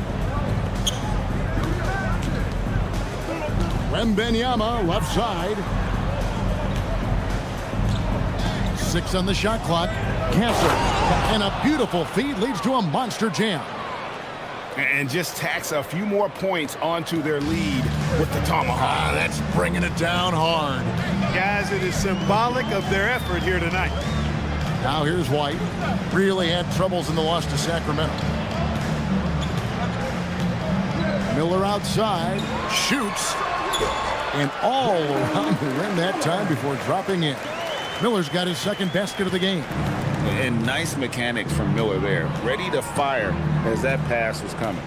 S10: Wembanyama, left side. 6 on the shot clock. Castle, and a beautiful feed leads to a monster jam.
S11: And just tacks a few more points onto their lead with the tomahawk.
S10: That's bringing it down hard.
S12: Guys, it is symbolic of their effort here tonight.
S10: Now here's White. Really had troubles in the loss to Sacramento. Miller outside, shoots, and all around the rim that time before dropping in. Miller's got his second basket of the game.
S11: And nice mechanics from Miller there. Ready to fire as that pass was coming.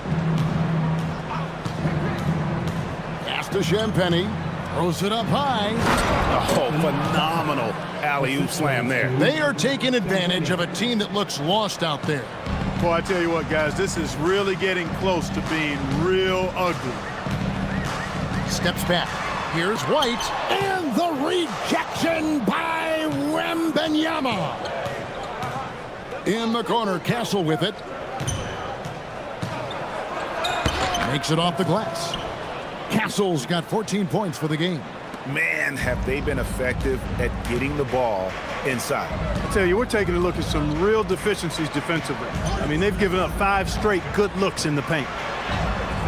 S10: Pass to Champagnie. Throws it up high.
S11: Oh, phenomenal alley-oop slam there.
S10: They are taking advantage of a team that looks lost out there.
S12: Boy, I tell you what, guys, this is really getting close to being real ugly.
S10: Steps back. Here's White. And the rejection by Wembanyama. In the corner, Castle with it. Makes it off the glass. Castle's got 14 points for the game.
S11: Man, have they been effective at getting the ball inside.
S12: I tell you, we're taking a look at some real deficiencies defensively. I mean, they've given up 5 straight good looks in the paint.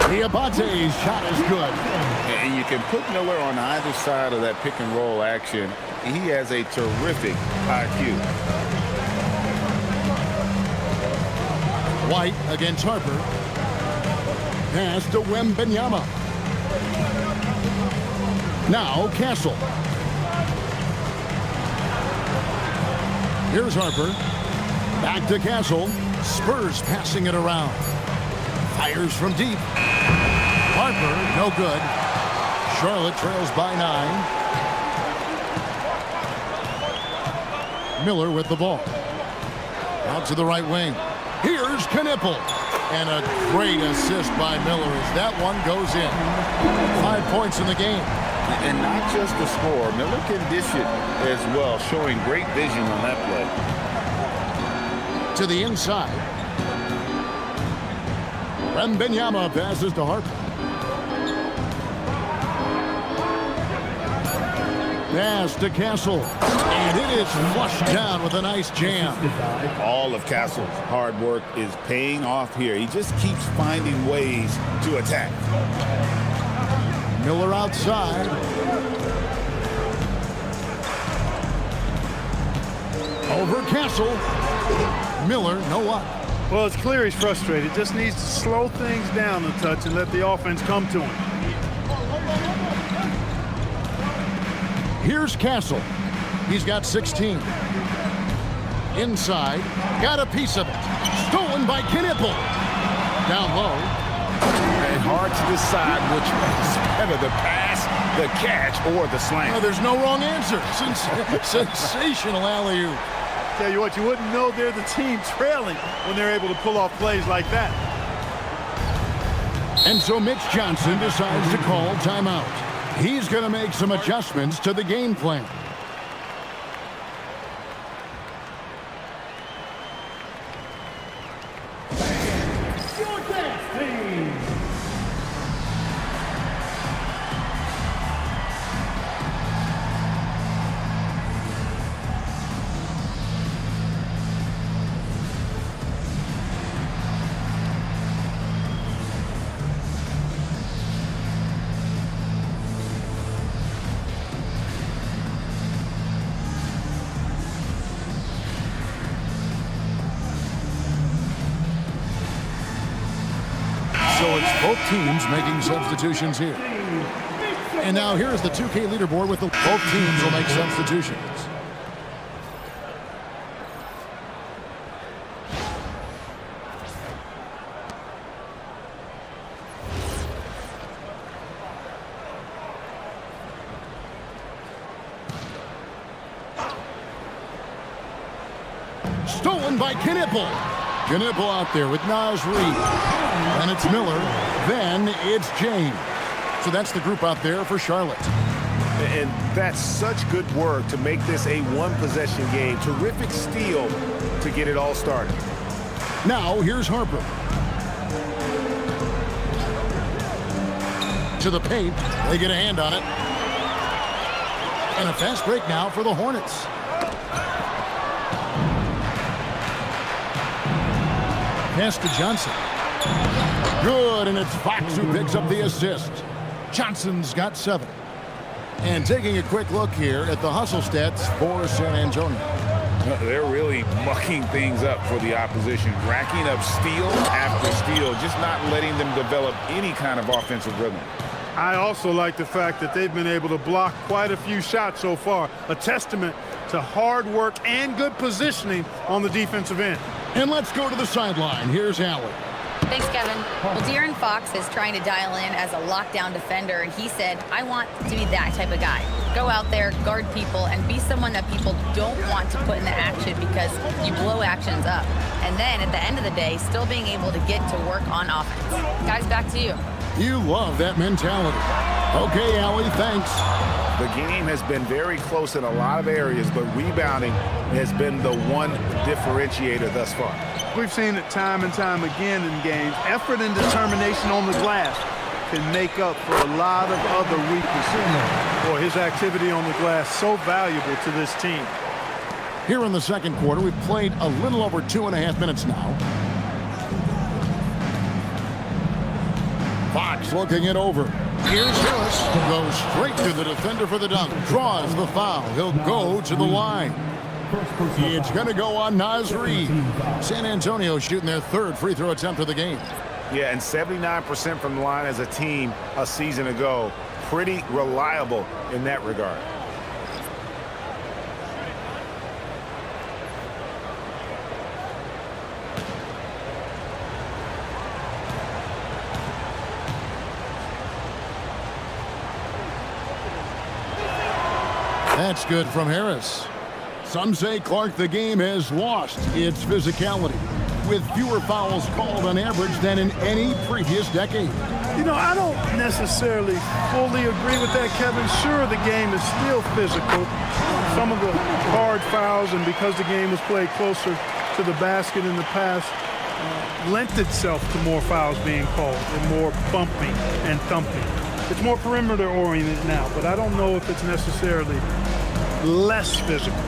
S10: Diabate's shot is good.
S11: And you can put Miller on either side of that pick and roll action. He has a terrific IQ.
S10: White against Harper. Pass to Wembanyama. Now Castle. Here's Harper. Back to Castle. Spurs passing it around. Fires from deep. Harper, no good. Charlotte trails by 9. Miller with the ball. Out to the right wing. Here's Knipple. And a great assist by Miller as that one goes in. 5 points in the game.
S11: And not just the score. Miller can dish it as well, showing great vision on that play.
S10: To the inside. Wembanyama passes to Harper. Pass to Castle. And it is flushed down with a nice jam.
S11: All of Castle's hard work is paying off here. He just keeps finding ways to attack.
S10: Miller outside. Over Castle. Miller, no luck.
S12: Well, it's clear he's frustrated. Just needs to slow things down a touch and let the offense come to him.
S10: Here's Castle. He's got 16. Inside. Got a piece of it. Stolen by Knipple. Down low.
S11: And hard to decide which is better, the pass, the catch, or the slam.
S10: Oh, there's no wrong answer. Sensational alley-oop.
S12: Tell you what, you wouldn't know they're the team trailing when they're able to pull off plays like that.
S10: And so Mitch Johnson decides to call timeout. He's going to make some adjustments to the game plan. So it's both teams making substitutions here. And now here's the 2K leaderboard with both teams will make substitutions. Stolen by Knipple. Knipple out there with Naz Reid. And it's Miller. Then it's James. So that's the group out there for Charlotte.
S11: And that's such good work to make this a one-possession game. Terrific steal to get it all started.
S10: Now here's Harper. into the paint. They get a hand on it. And a fast break now for the Hornets. Pass to Johnson. Good, and it's Fox who picks up the assist. Johnson's got 7. And taking a quick look here at the hustle stats for San Antonio.
S11: They're really mucking things up for the opposition, racking up steal after steal, just not letting them develop any kind of offensive rhythm.
S12: I also like the fact that they've been able to block quite a few shots so far, a testament to hard work and good positioning on the defensive end.
S10: And let's go to the sideline. Here's Allen.
S4: Thanks, Kevin. Well, De'Aaron Fox is trying to dial in as a lockdown defender, and he said, I want to be that type of guy. Go out there, guard people, and be someone that people don't want to put in the action because you blow actions up. And then at the end of the day, still being able to get to work on offense. Guys, back to you.
S10: You love that mentality. Okay, Allie, thanks.
S11: The game has been very close in a lot of areas, but rebounding has been the one differentiator thus far.
S12: We've seen it time and time again in games. Effort and determination on the glass can make up for a lot of other weaknesses. Boy, his activity on the glass so valuable to this team.
S10: Here in the second quarter, we've played a little over 2.5 minutes now. Fox looking it over. Here's Harris. Goes straight to the defender for the dunk. Draws the foul. He'll go to the line. It's going to go on Naz Reid. San Antonio shooting their 3rd free throw attempt of the game.
S11: Yeah, and 79% from the line as a team a season ago. Pretty reliable in that regard.
S10: That's good from Harris. Some say, Clark, the game has lost its physicality, with fewer fouls called on average than in any previous decade.
S12: You know, I don't necessarily fully agree with that, Kevin. Sure, the game is still physical. Some of the hard fouls, and because the game was played closer to the basket in the past, lent itself to more fouls being called and more bumping and thumping. It's more perimeter-oriented now, but I don't know if it's necessarily less physical.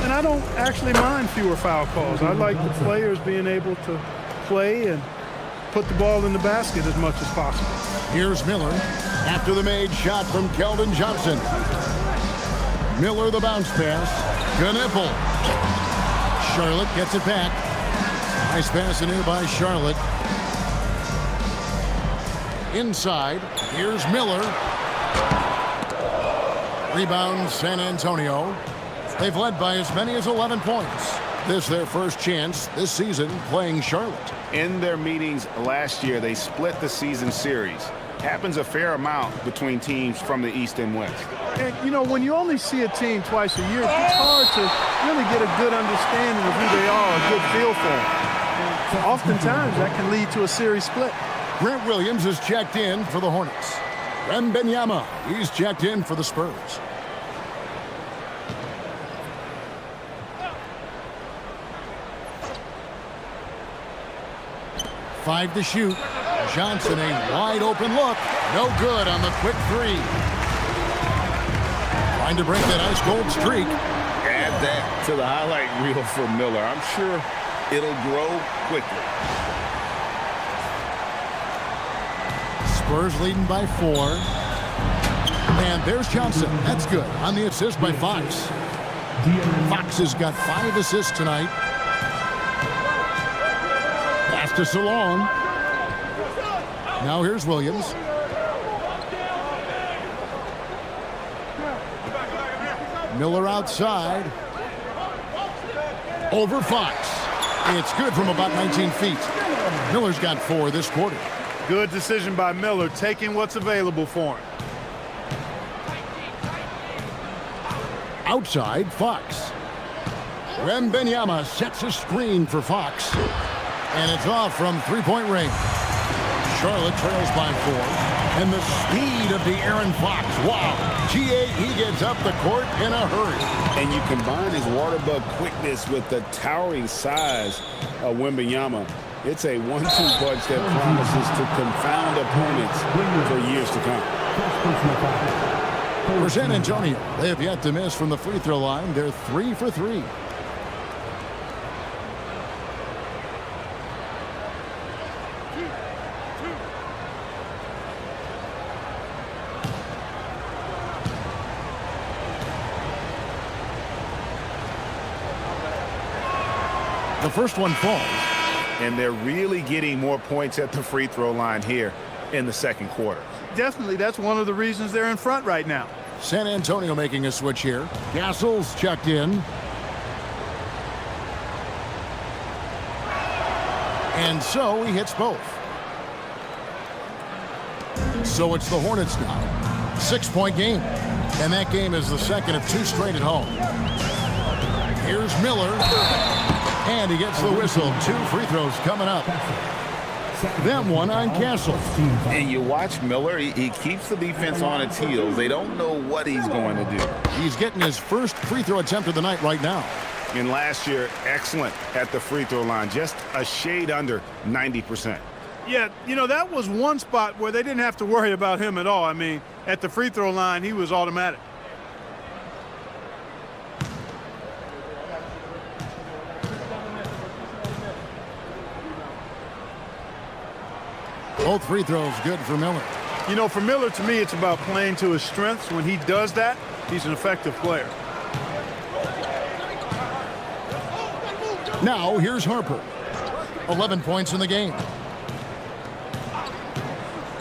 S12: And I don't actually mind fewer foul calls. I like the players being able to play and put the ball in the basket as much as possible.
S10: Here's Miller after the made shot from Keldon Johnson. Miller the bounce pass. Knueppel. Charlotte gets it back. Nice pass in here by Charlotte. Inside, here's Miller. Rebound San Antonio. They've led by as many as 11 points. This their first chance this season playing Charlotte.
S11: In their meetings last year, they split the season series. Happens a fair amount between teams from the East and West.
S12: And, you know, when you only see a team twice a year, it's hard to really get a good understanding of who they are, a good feel for them. And oftentimes, that can lead to a series split.
S10: Grant Williams is checked in for the Hornets. Wembanyama, he's checked in for the Spurs. Five to shoot. Johnson, a wide open look. No good on the quick 3. Trying to break that ice cold streak.
S11: Add that to the highlight reel for Miller. I'm sure it'll grow quickly.
S10: Spurs leading by 4. And there's Johnson. That's good on the assist by Fox. Fox has got 5 assists tonight. Pass to Salon. Now here's Williams. Miller outside. Over Fox. It's good from about 19 feet. Miller's got 4 this quarter.
S12: Good decision by Miller, taking what's available for him.
S10: Outside, Fox. Wembanyama sets a screen for Fox. And it's off from three-point range. Charlotte trails by 4. And the speed of De'Aaron Fox. Wow. G.A. he gets up the court in a hurry.
S11: And you combine his water bug quickness with the towering size of Wembanyama. It's a 1-2 punch that promises to confound opponents for years to come.
S10: For San Antonio, they have yet to miss from the free throw line. They're 3 for 3. The first one falls.
S11: And they're really getting more points at the free throw line here in the second quarter.
S12: Definitely, that's one of the reasons they're in front right now.
S10: San Antonio making a switch here. Castle's checked in. And so he hits both. So it's the Hornets now. 6-point game. And that game is the second of 2 straight at home. Here's Miller. And he gets the whistle. 2 free throws coming up. Then one on Castle.
S11: And you watch Miller, he keeps the defense on its heels. They don't know what he's going to do.
S10: He's getting his first free throw attempt of the night right now.
S11: And last year, excellent at the free throw line. Just a shade under 90%.
S12: Yeah, you know, that was one spot where they didn't have to worry about him at all. I mean, at the free throw line, he was automatic.
S10: Both free throws good for Miller.
S12: You know, for Miller, to me, it's about playing to his strengths. When he does that, he's an effective player.
S10: Now, here's Harper. 11 points in the game.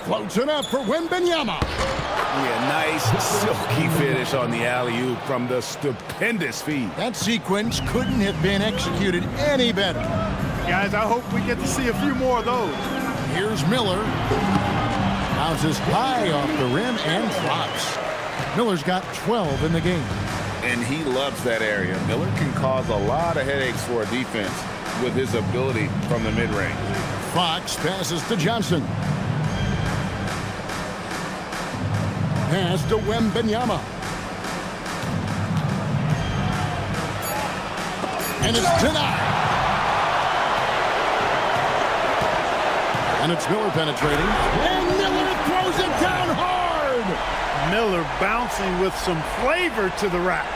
S10: Floats it up for Wembanyama.
S11: Yeah, nice silky finish on the alley-oop from the stupendous feed.
S10: That sequence couldn't have been executed any better.
S12: Guys, I hope we get to see a few more of those.
S10: Here's Miller. Bounces high off the rim and drops. Miller's got 12 in the game.
S11: And he loves that area. Miller can cause a lot of headaches for a defense with his ability from the mid-range.
S10: Fox passes to Johnson. Pass to Wembanyama. And it's denied. And it's Miller penetrating. And Miller throws it down hard.
S12: Miller bouncing with some flavor to the rack.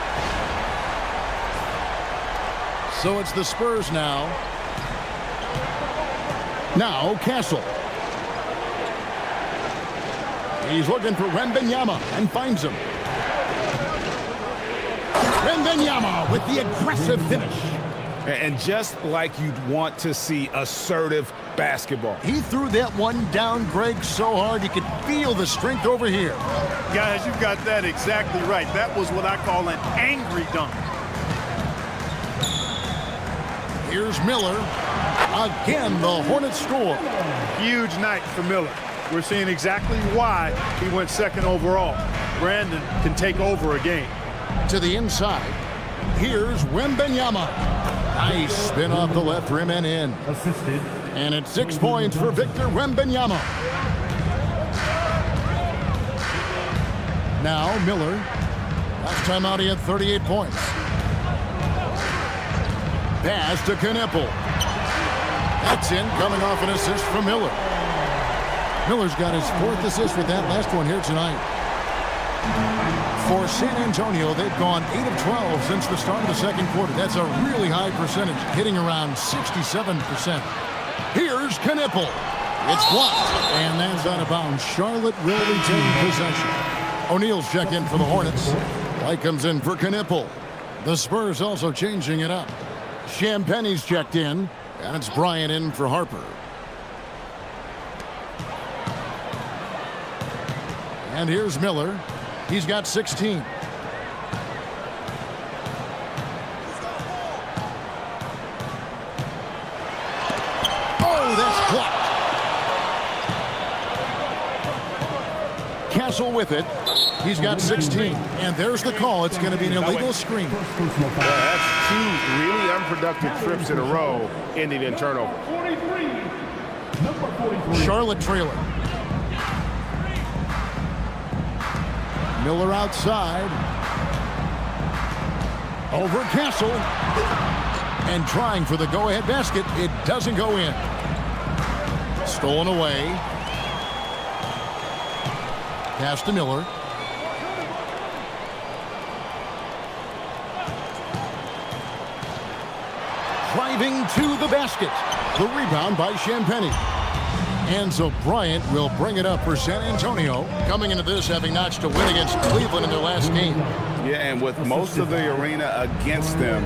S10: So it's the Spurs now. Now Castle. He's looking for Wembanyama and finds him. Wembanyama with the aggressive finish.
S11: And just like you'd want to see assertive basketball.
S10: He threw that one down, Greg, so hard you could feel the strength over here.
S12: Guys, you've got that exactly right. That was what I call an angry dunk.
S10: Here's Miller. Again, the Hornets score.
S12: Huge night for Miller. We're seeing exactly why he went second overall. Brandon can take over a game.
S10: To the inside. Here's Wembanyama. Nice spin off the left rim and in.
S5: Assisted.
S10: And it's 6 points for Victor Wembanyama. Now Miller. Last time out he had 38 points. Pass to Knipple. That's in, coming off an assist from Miller. Miller's got his 4th assist with that last one here tonight. For San Antonio, they've gone 8 of 12 since the start of the second quarter. That's a really high percentage, hitting around 67%. Here's Knipple. It's blocked, and that's out of bounds. Charlotte will retain possession. O'Neal's check in for the Hornets. White comes in for Knipple. The Spurs also changing it up. Champagne's checked in, and it's Bryant in for Harper. And here's Miller. He's got 16. Oh, that's blocked. Castle with it. He's got 16. And there's the call. It's going to be an illegal screen.
S11: That's 2 really unproductive trips in a row ending in turnover.
S10: Charlotte trailing. Miller outside. Over Castle. And trying for the go-ahead basket. It doesn't go in. Stolen away. Pass to Miller. Driving to the basket. The rebound by Champagnie. And so Bryant will bring it up for San Antonio, coming into this having notched a win against Cleveland in their last game.
S11: Yeah, and with most of the arena against them,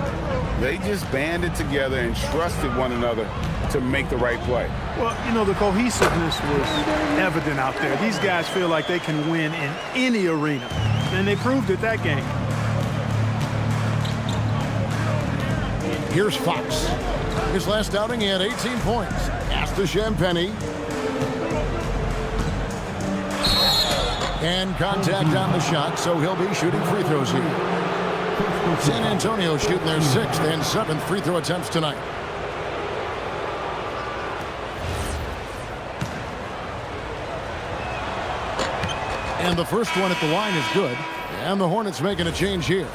S11: they just banded together and trusted one another to make the right play.
S12: Well, you know, the cohesiveness was evident out there. These guys feel like they can win in any arena, and they proved it that game.
S10: Here's Fox. His last outing, he had 18 points. Pass to Champagnie. And contact on the shot, so he'll be shooting free throws here. San Antonio shooting their 6th and 7th free throw attempts tonight. And the first one at the line is good. And the Hornets making a change here.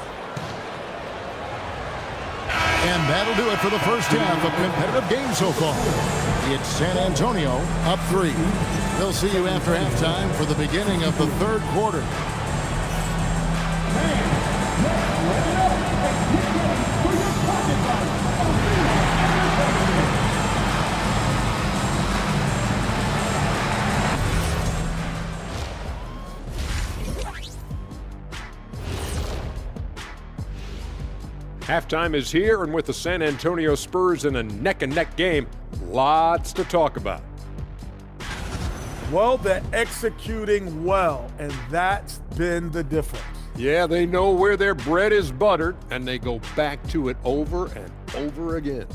S10: And that'll do it for the first half of competitive game so far. It's San Antonio up 3. They'll see you after halftime for the beginning of the third quarter.
S7: Halftime is here, and with the San Antonio Spurs in a neck-and-neck game, lots to talk about.
S8: Well, they're executing well, and that's been the difference.
S7: Yeah, they know where their bread is buttered, and they go back to it over and over again.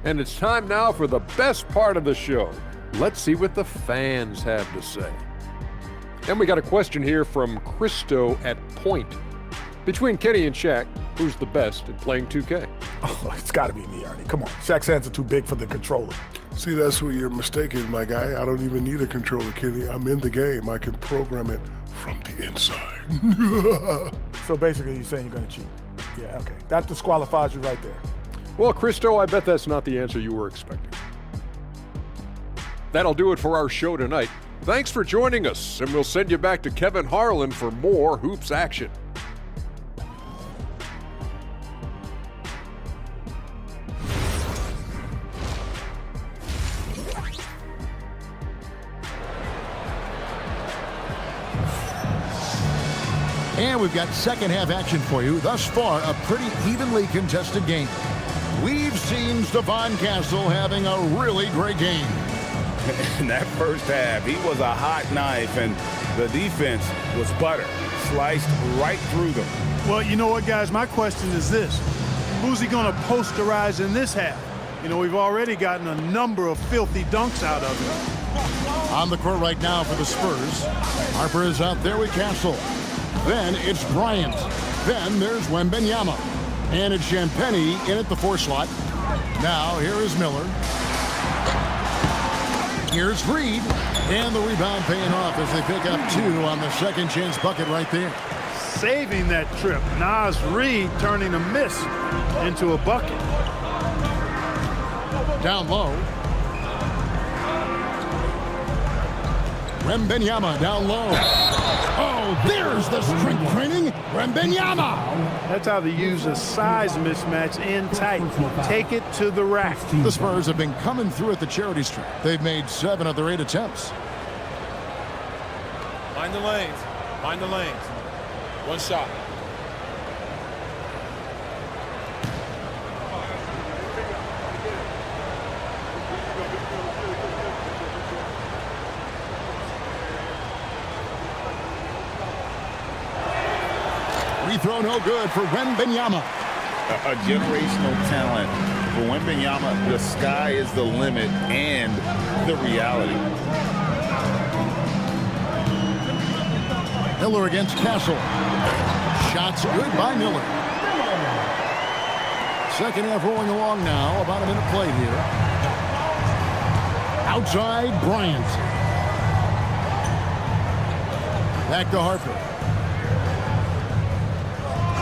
S7: And it's time now for the best part of the show. Let's see what the fans have to say. And we got a question here from Christo at Point. Between Kenny and Shaq, who's the best at playing 2K?
S8: Oh, it's got to be me, Ernie. Come on. Shaq's hands are too big for the controller.
S9: See, that's where you're mistaken, my guy. I don't even need a controller, Kenny. I'm in the game. I can program it from the inside.
S8: So basically, you're saying you're going to cheat. Yeah, okay. That disqualifies you right there.
S7: Well, Christo, I bet that's not the answer you were expecting. That'll do it for our show tonight. Thanks for joining us, and we'll send you back to Kevin Harlan for more hoops action.
S10: And we've got second half action for you. Thus far, a pretty evenly contested game. We've seen Stephon Castle having a really great game.
S11: In that first half, he was a hot knife, and the defense was butter. Sliced right through them.
S12: Well, you know what, guys? My question is this. Who's he going to posterize in this half? You know, we've already gotten a number of filthy dunks out of him.
S10: On the court right now for the Spurs. Harper is out there with Castle. Then it's Bryant. Then there's Wembanyama. And it's Champagnie in at the 4 slot. Now here is Miller. Here's Reed. And the rebound paying off as they pick up 2 on the second chance bucket right there.
S12: Saving that trip. Naz Reid turning a miss into a bucket.
S10: Down low. Wembanyama down low. Oh, there's the strength training. Wembanyama.
S12: That's how they use a size mismatch in tight. Take it to the rack.
S10: The Spurs have been coming through at the charity stripe. They've made 7 of their 8 attempts.
S9: Mind the lanes. Mind the lanes. One shot.
S10: Free throw no good for Wembanyama.
S11: A generational talent. For Wembanyama, the sky is the limit and the reality.
S10: Miller against Castle. Shots good by Miller. Second half rolling along now. About a minute play here. Outside Bryant. Back to Harper.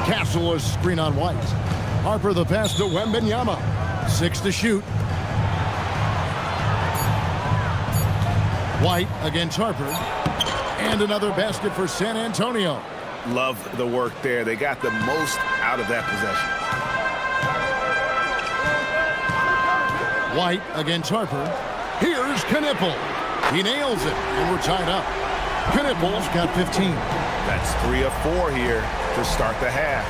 S10: Castle is screen on White. Harper the pass to Wembanyama. 6 to shoot. White against Harper. And another basket for San Antonio.
S11: Love the work there. They got the most out of that possession.
S10: White against Harper. Here's Knipple. He nails it, and we're tied up. Knipple's got 15.
S11: That's 3 of 4 here to start the half.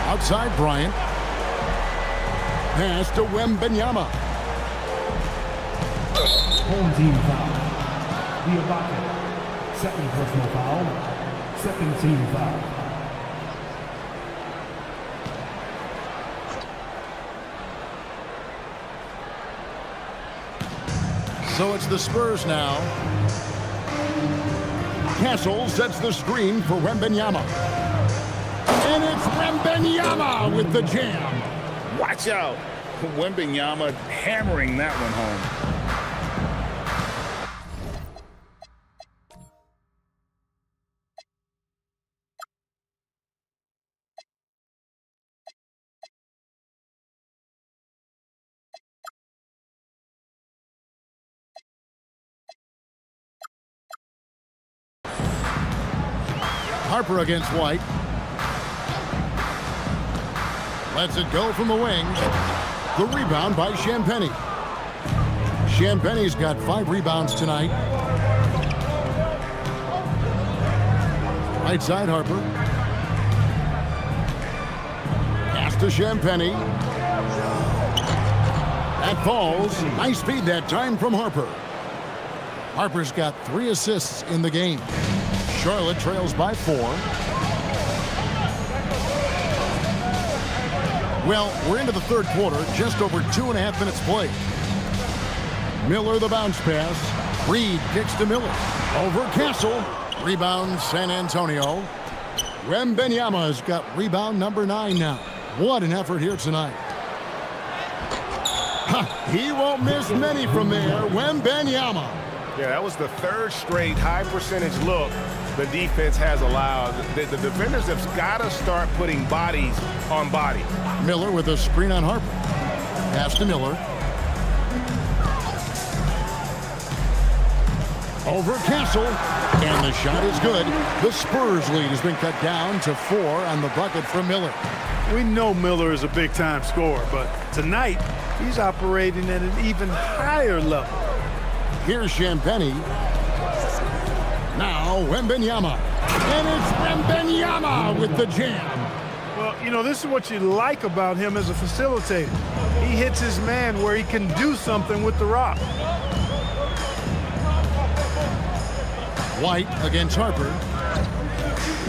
S10: Outside Bryant. Pass to Wembanyama.
S5: Home team foul. Diabate. Second personal foul. Second team foul.
S10: So it's the Spurs now. Castle sets the screen for Wembanyama. And it's Wembanyama with the jam.
S11: Watch out. Wembanyama hammering that one home.
S10: Harper against White. Lets it go from the wings. The rebound by Champagnie. Champagnie's got 5 rebounds tonight. Right side Harper. Pass to Champagnie. That falls. Nice speed that time from Harper. Harper's got 3 assists in the game. Charlotte trails by 4. Well, we're into the third quarter, just over 2.5 minutes played. Miller the bounce pass. Reed kicks to Miller. Over Castle. Rebound San Antonio. Wembanyama's got rebound number 9 now. What an effort here tonight. He won't miss many from there. Wembanyama.
S11: Yeah, that was the 3rd straight high percentage look the defense has allowed. The defenders have got to start putting bodies on bodies.
S10: Miller with a screen on Harper. Pass to Miller. Over Castle. And the shot is good. The Spurs lead has been cut down to 4 on the bucket from Miller.
S12: We know Miller is a big-time scorer, but tonight he's operating at an even higher level.
S10: Here's Champagnie. Now Wembanyama. And it's Wembanyama with the jam.
S12: Well, you know, this is what you like about him as a facilitator. He hits his man where he can do something with the rock.
S10: White against Harper.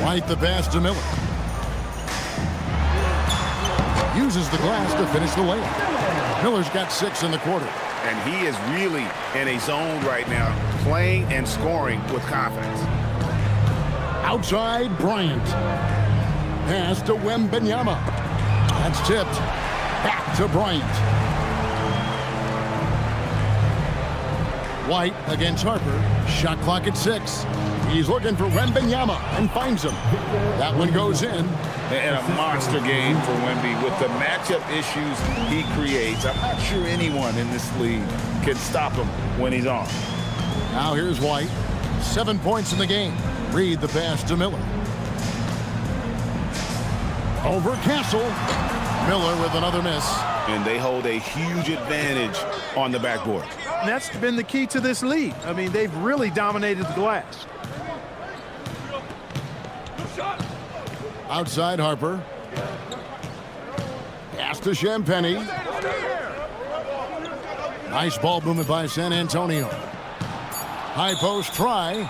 S10: White the pass to Miller. Uses the glass to finish the layup. Miller's got 6 in the quarter.
S11: And he is really in a zone right now, playing and scoring with confidence.
S10: Outside Bryant. Pass to Wembanyama. That's tipped. Back to Bryant. White against Harper. Shot clock at 6. He's looking for Wembanyama and finds him. That one goes in.
S11: And a monster game for Wemby with the matchup issues he creates. I'm not sure anyone in this league can stop him when he's on.
S10: Now here's White. 7 points in the game. Reed the pass to Miller. Over Castle. Miller with another miss.
S11: And they hold a huge advantage on the backboard.
S12: And that's been the key to this lead. I mean, they've really dominated the glass.
S10: Outside Harper. Pass to Champagnie. Nice ball movement by San Antonio. High post try.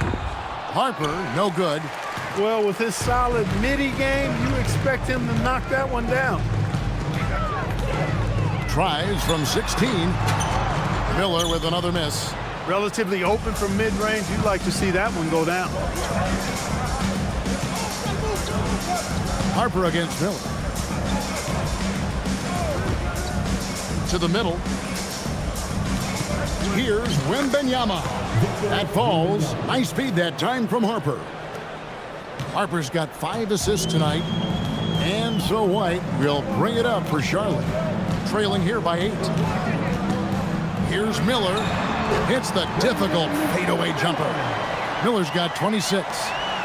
S10: Harper, no good.
S12: Well, with his solid midi game, you expect him to knock that one down.
S10: Tries from 16. Miller with another miss.
S12: Relatively open from mid-range. You'd like to see that one go down.
S10: Harper against Miller. To the middle. Here's Wembanyama. That falls. Nice speed that time from Harper. Harper's got 5 assists tonight. And so White will bring it up for Charlotte. Trailing here by 8. Here's Miller. Hits the difficult fadeaway jumper. Miller's got 26.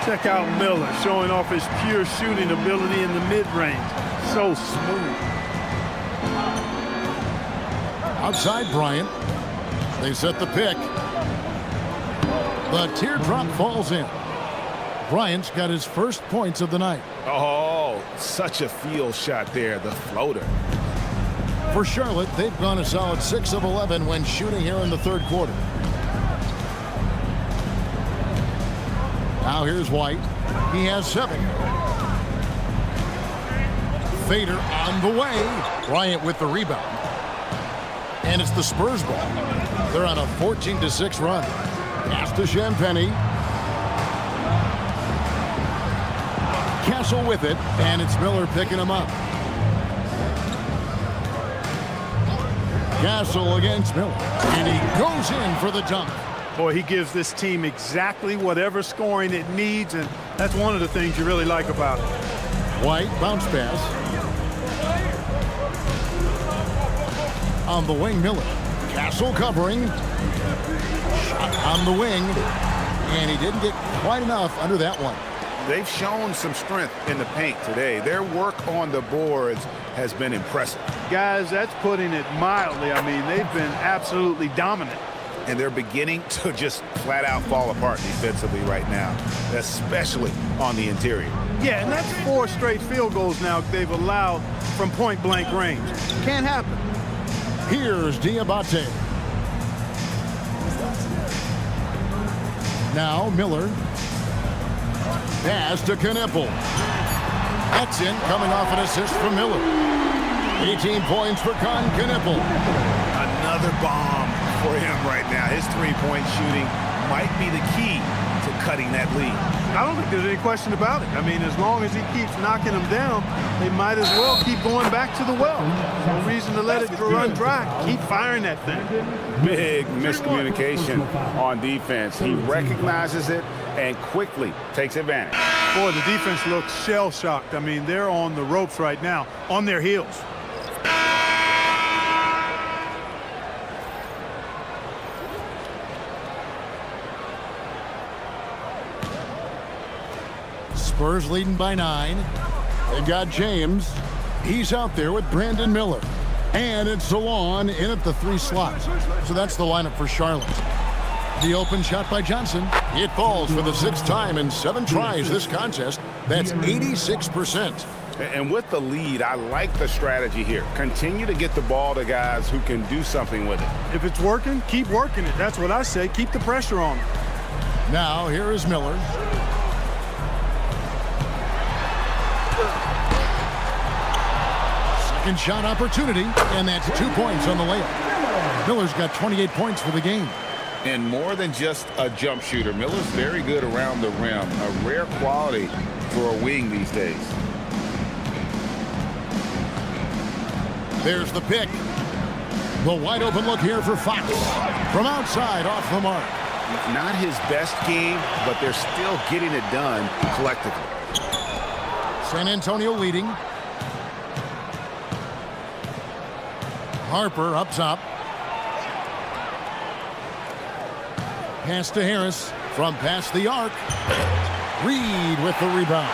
S12: Check out Miller showing off his pure shooting ability in the mid-range. So smooth.
S10: Outside Bryant. They set the pick. The teardrop falls in. Bryant's got his first points of the night.
S11: Oh, such a field shot there, the floater.
S10: For Charlotte, they've gone a solid 6 of 11 when shooting here in the third quarter. Now here's White. He has 7. Fader on the way. Bryant with the rebound. And it's the Spurs ball. They're on a 14-6 run. Pass to Champagnie. Castle with it, and it's Miller picking him up. Castle against Miller, and he goes in for the dunk.
S12: Boy, he gives this team exactly whatever scoring it needs, and that's one of the things you really like about it.
S10: White bounce pass. On the wing, Miller. Castle covering. Shot on the wing, and he didn't get quite enough under that one.
S11: They've shown some strength in the paint today. Their work on the boards has been impressive.
S12: Guys, that's putting it mildly. I mean, they've been absolutely dominant.
S11: And they're beginning to just flat out fall apart defensively right now, especially on the interior.
S12: Yeah, and that's 4 straight field goals now they've allowed from point-blank range. Can't happen.
S10: Here's Diabate. Now Miller. Pass to Knipple. That's in, coming off an assist from Miller. 18 points for Knipple.
S11: Another bomb for him right now. His three-point shooting might be the key to cutting that lead.
S12: I don't think there's any question about it. I mean, as long as he keeps knocking them down, they might as well keep going back to the well. No reason to let it run dry. Keep firing that thing.
S11: Big miscommunication on defense. He recognizes it and quickly takes advantage.
S12: Boy, the defense looks shell-shocked. I mean, they're on the ropes right now, on their heels.
S10: Spurs leading by 9. They've got James. He's out there with Brandon Miller. And it's Salon in at the 3 slot. So that's the lineup for Charlotte. The open shot by Johnson. It falls for the 6th time in 7 tries this contest. That's 86%.
S11: And with the lead, I like the strategy here. Continue to get the ball to guys who can do something with it.
S12: If it's working, keep working it. That's what I say. Keep the pressure on him.
S10: Now here is Miller. Second shot opportunity, and that's 2 points on the layup. Miller's got 28 points for the game.
S11: And more than just a jump shooter, Miller's very good around the rim. A rare quality for a wing these days.
S10: There's the pick. The wide open look here for Fox. From outside, off the mark.
S11: Not his best game, but they're still getting it done collectively.
S10: San Antonio leading. Harper up top. Pass to Harris from past the arc. Reed with the rebound.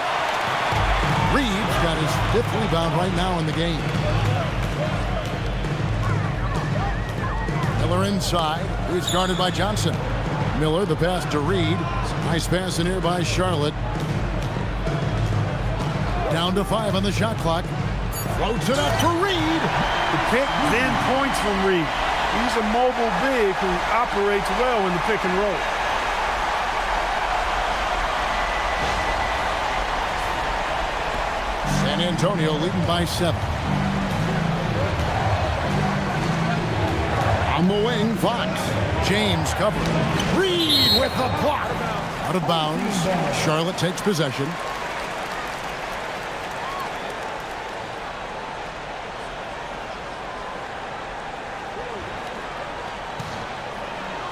S10: Reed's got his 5th rebound right now in the game. Miller inside. He's guarded by Johnson. Miller, the pass to Reed. Nice pass in here by Charlotte. Down to 5 on the shot clock. Floats it up for Reed.
S12: The pick, then points from Reed. He's a mobile big who operates well in the pick and roll.
S10: San Antonio leading by 7. On the wing, Fox. James covering. Reed with the block. Out of bounds. Charlotte takes possession.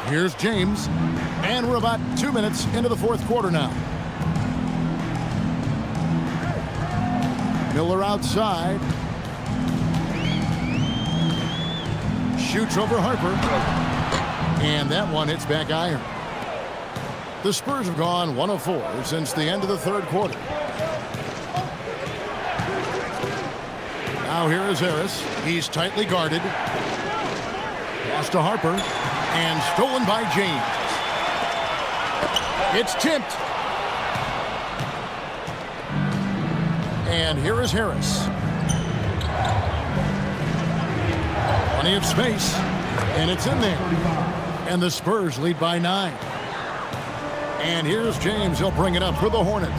S10: Here's James. And we're about 2 minutes into the 4th quarter now. Miller outside. Shoots over Harper. And that one hits back iron. The Spurs have gone 1 of 4 since the end of the third quarter. Now here is Harris. He's tightly guarded. Pass to Harper. And stolen by James. It's tipped. And here is Harris. Plenty of space. And it's in there. And the Spurs lead by 9. And here's James. He'll bring it up for the Hornets.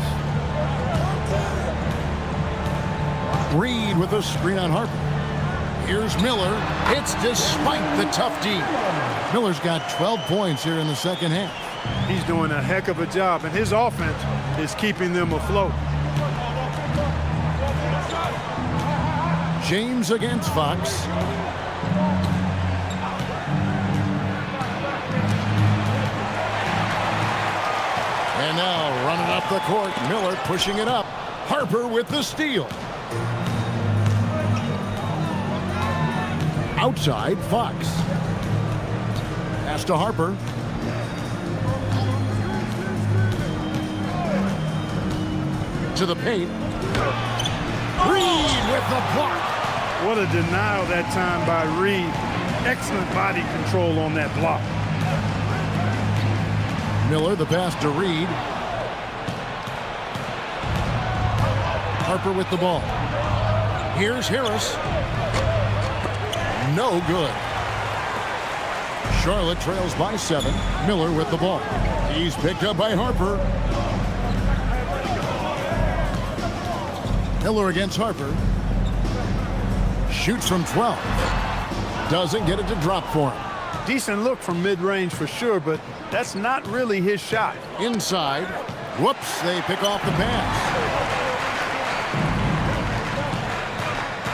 S10: Reed with a screen on Harper. Here's Miller. It's despite the tough D. Miller's got 12 points here in the second half.
S12: He's doing a heck of a job, and his offense is keeping them afloat.
S10: James against Fox. And now running up the court, Miller pushing it up. Harper with the steal. Outside, Fox. Pass to Harper. To the paint. Reed with the block.
S12: What a denial that time by Reed. Excellent body control on that block.
S10: Miller, the pass to Reed. Harper with the ball. Here's Harris. No good. Charlotte trails by 7. Miller with the ball. He's picked up by Harper. Miller against Harper. Shoots from 12. Doesn't get it to drop for him.
S12: Decent look from mid-range for sure, but that's not really his shot.
S10: Inside. Whoops, they pick off the pass.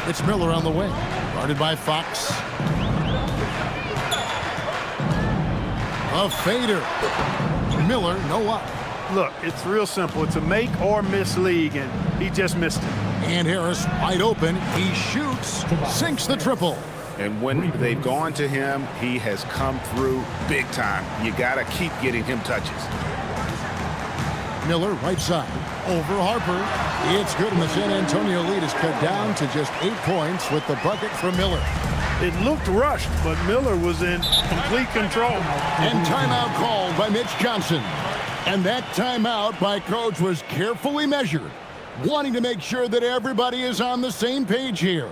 S10: It's Miller on the wing. Guarded by Fox. A fader. Miller, no up.
S12: Look, it's real simple. It's a make or miss league, and he just missed it.
S10: And Harris wide open. He shoots, sinks the triple.
S11: And when they've gone to him, he has come through big time. You got to keep getting him touches.
S10: Miller, right side. Over Harper. It's good, and the San Antonio lead is cut down to just 8 points with the bucket from Miller.
S12: It looked rushed, but Miller was in complete control.
S10: And timeout called by Mitch Johnson. And that timeout by Coach was carefully measured, wanting to make sure that everybody is on the same page here.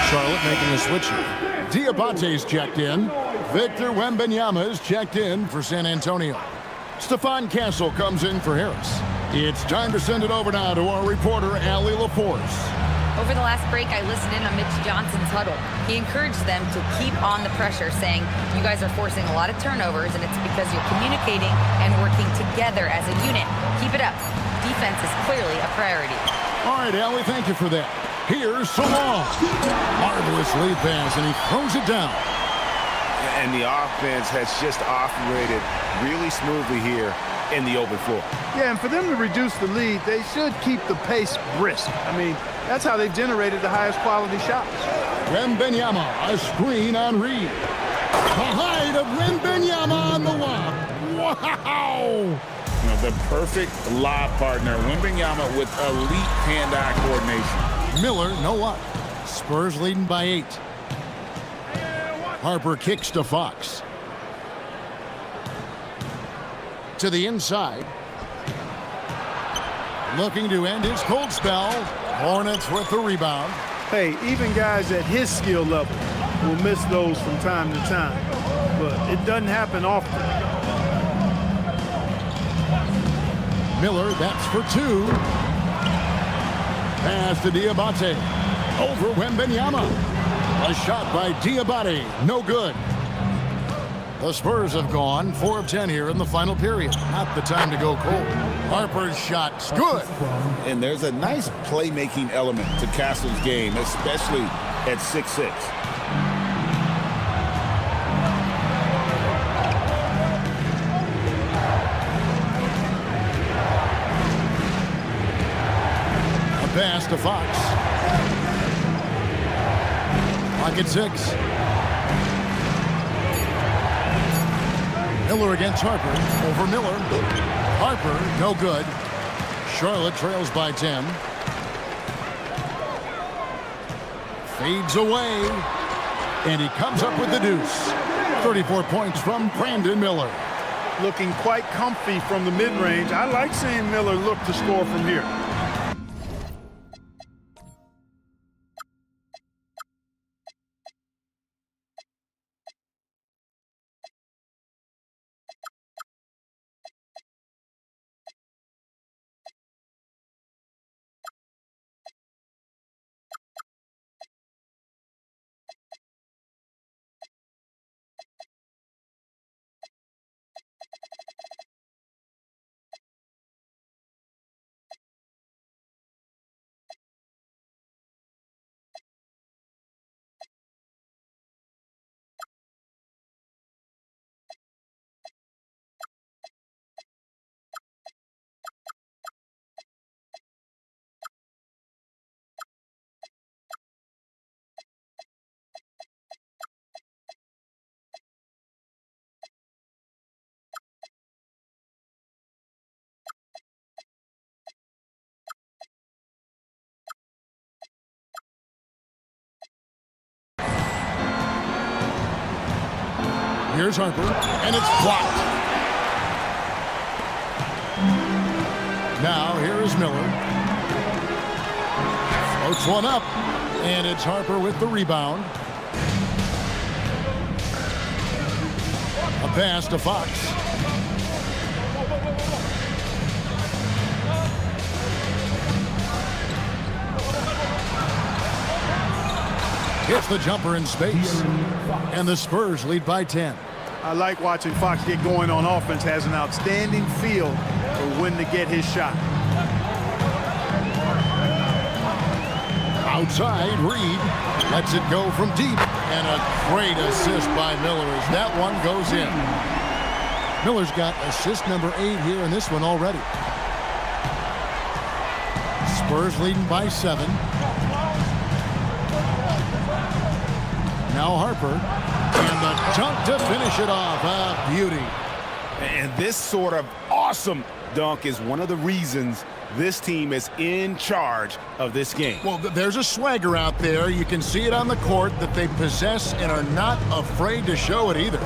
S10: Charlotte making a switch here. Diabate's checked in. Victor Wembanyama is checked in for San Antonio. Stephon Castle comes in for Harris. It's time to send it over now to our reporter, Allie LaForce.
S4: Over the last break, I listened in on Mitch Johnson's huddle. He encouraged them to keep on the pressure, saying, you guys are forcing a lot of turnovers, and it's because you're communicating and working together as a unit. Keep it up. Defense is clearly a priority.
S10: All right, Allie, thank you for that. Here's Salon. Marvelous lead pass, and he throws it down.
S11: And the offense has just operated really smoothly here in the open floor.
S12: Yeah, and for them to reduce the lead, they should keep the pace brisk. I mean, that's how they've generated the highest quality shots.
S10: Wembanyama, a screen on Reed. The height of Wembanyama on the lob. Wow!
S11: You know, the perfect lob partner, Wembanyama with elite hand-eye coordination.
S10: Miller, no up. Spurs leading by 8. Harper kicks to Fox. To the inside. Looking to end his cold spell. Hornets with the rebound.
S12: Hey, even guys at his skill level will miss those from time to time. But it doesn't happen often.
S10: Miller, that's for 2. Pass to Diabate. Over Wembanyama. A shot by Diabate. No good. The Spurs have gone 4 of 10 here in the final period. Not the time to go cold. Harper's shot's good.
S11: And there's a nice playmaking element to Castle's game, especially at 6'6".
S10: pass to Fox. Pocket 6. Miller against Harper. Over Miller. Harper, no good. Charlotte trails by 10. Fades away. And he comes up with the deuce. 34 points from Brandon Miller.
S12: Looking quite comfy from the mid-range. I like seeing Miller look to score from here.
S10: Here's Harper, and it's blocked. Now here is Miller. Floats one up, and it's Harper with the rebound. A pass to Fox. Hits the jumper in space, and the Spurs lead by 10.
S12: I like watching Fox get going on offense. Has an outstanding feel for when to get his shot.
S10: Outside, Reed lets it go from deep, and a great assist by Miller as that one goes in. Miller's got assist number 8 here in this one already. Spurs leading by 7. Now Harper, and the dunk to finish it off. A beauty.
S11: And this sort of awesome dunk is one of the reasons this team is in charge of this game.
S10: Well, there's a swagger out there. You can see it on the court that they possess and are not afraid to show it either.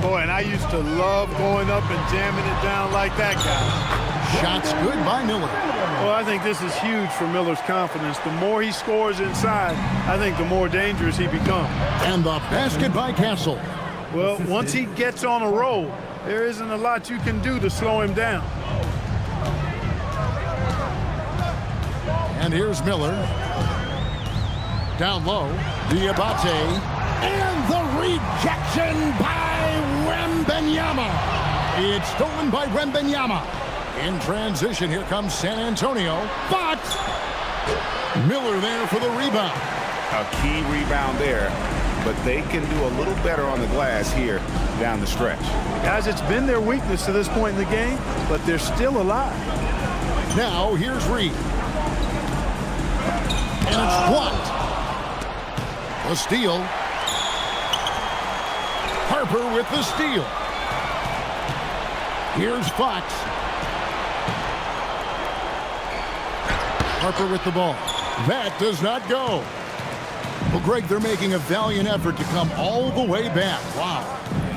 S12: Boy, and I used to love going up and jamming it down like that guy.
S10: Shots good by Miller.
S12: Well, I think this is huge for Miller's confidence. The more he scores inside, I think the more dangerous he becomes.
S10: And the basket by Castle.
S12: Well, once he gets on a roll, there isn't a lot you can do to slow him down.
S10: And here's Miller. Down low, Diabate. And the rejection by Wembanyama. It's stolen by Wembanyama. In transition, here comes San Antonio. But Miller there for the rebound.
S11: A key rebound there, but they can do a little better on the glass here down the stretch.
S12: Guys, it's been their weakness to this point in the game, but they're still alive.
S10: Now, here's Reed. And it's blocked. The steal. Harper with the steal. Here's Fox. Harper with the ball. That does not go. Well, Greg, they're making a valiant effort to come all the way back. Wow.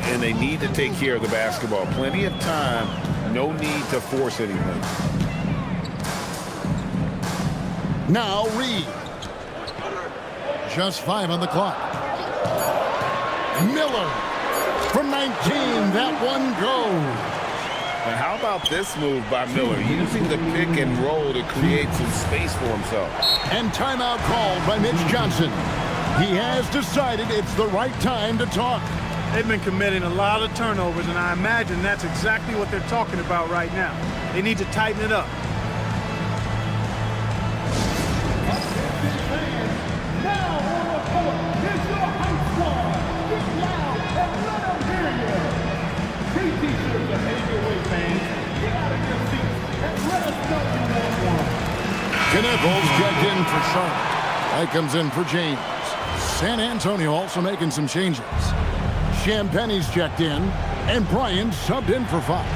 S11: And they need to take care of the basketball. Plenty of time. No need to force anything.
S10: Now Reed. Just 5 on the clock. Miller from 19. That one goes.
S11: And how about this move by Miller, using the pick and roll to create some space for himself.
S10: And timeout called by Mitch Johnson. He has decided it's the right time to talk.
S12: They've been committing a lot of turnovers, and I imagine that's exactly what they're talking about right now. They need to tighten it up.
S5: Now on the court, here's your high squad. Get loud and let them hear you. Free t-shirts are headed your way, fans. Get out of your seats and let us know you want one.
S10: Knuckles checked in for Charlotte. White comes in for James. San Antonio also making some changes. Champagne's checked in, and Bryant subbed in for Fox.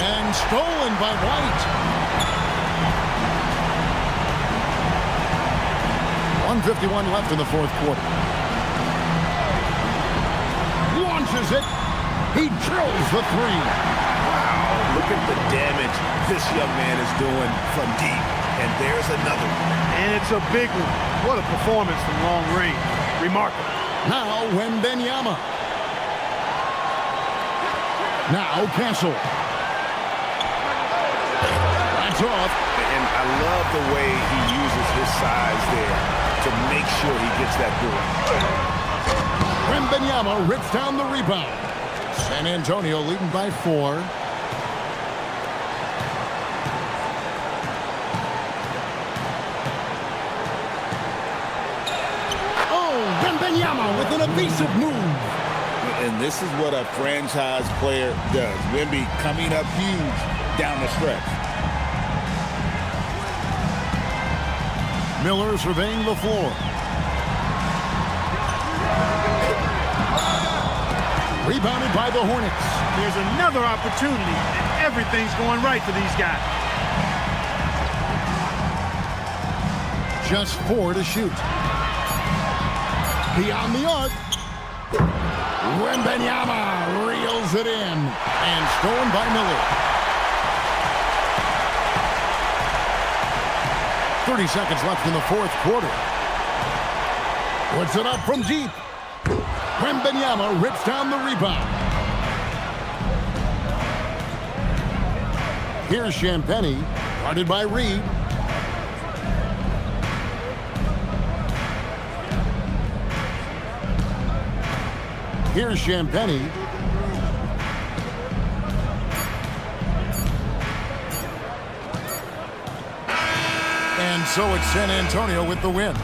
S10: And stolen by White. 1:51 left in the fourth quarter. Launches it. He drills the three.
S11: Wow, look at the damage this young man is doing from deep. And there's another one.
S12: And it's a big one. What a performance from long range. Remarkable.
S10: Now Wembanyama. Now Castle. That's off.
S11: And I love the way he uses his size there to make sure he gets that board.
S10: Wembanyama rips down the rebound. San Antonio leading by 4. Oh, Wembanyama with an evasive move.
S11: And this is what a franchise player does. Wemby coming up huge down the stretch.
S10: Miller surveying the floor. Rebounded by the Hornets.
S12: There's another opportunity, and everything's going right for these guys.
S10: Just 4 to shoot. Beyond the arc. Wembanyama reels it in. And stolen by Miller. 30 seconds left in the fourth quarter. Puts it up from deep. Wembanyama rips down the rebound. Here's Champagnie, guarded by Reed. Here's Champagnie. And so it's San Antonio with the win.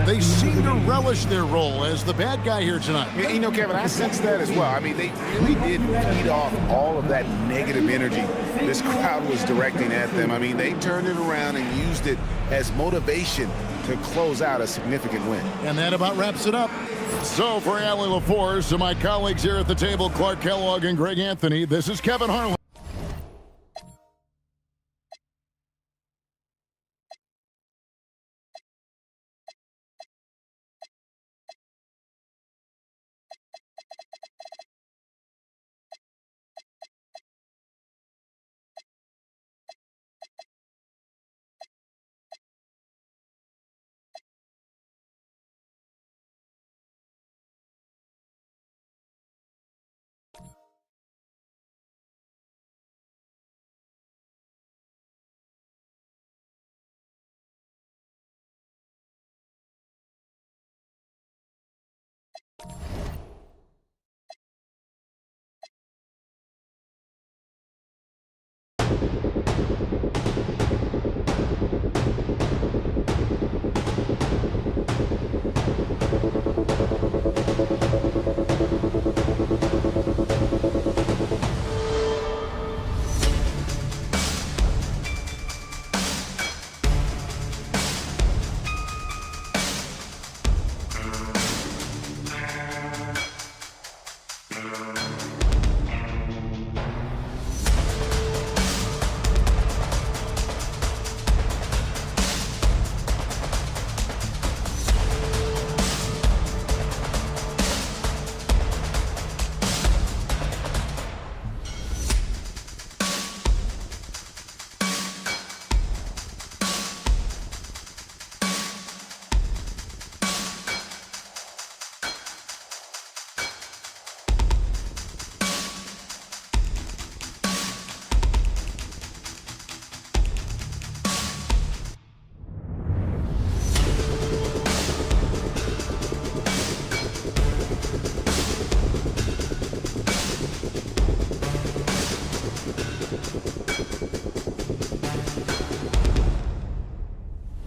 S10: They seem to relish their role as the bad guy here tonight.
S11: You know, Kevin, I sense that as well. I mean, they really did feed off all of that negative energy this crowd was directing at them. I mean, they turned it around and used it as motivation to close out a significant win.
S10: And that about wraps it up. So for Allie LaForce and my colleagues here at the table, Clark Kellogg and Greg Anthony, this is Kevin Harlan.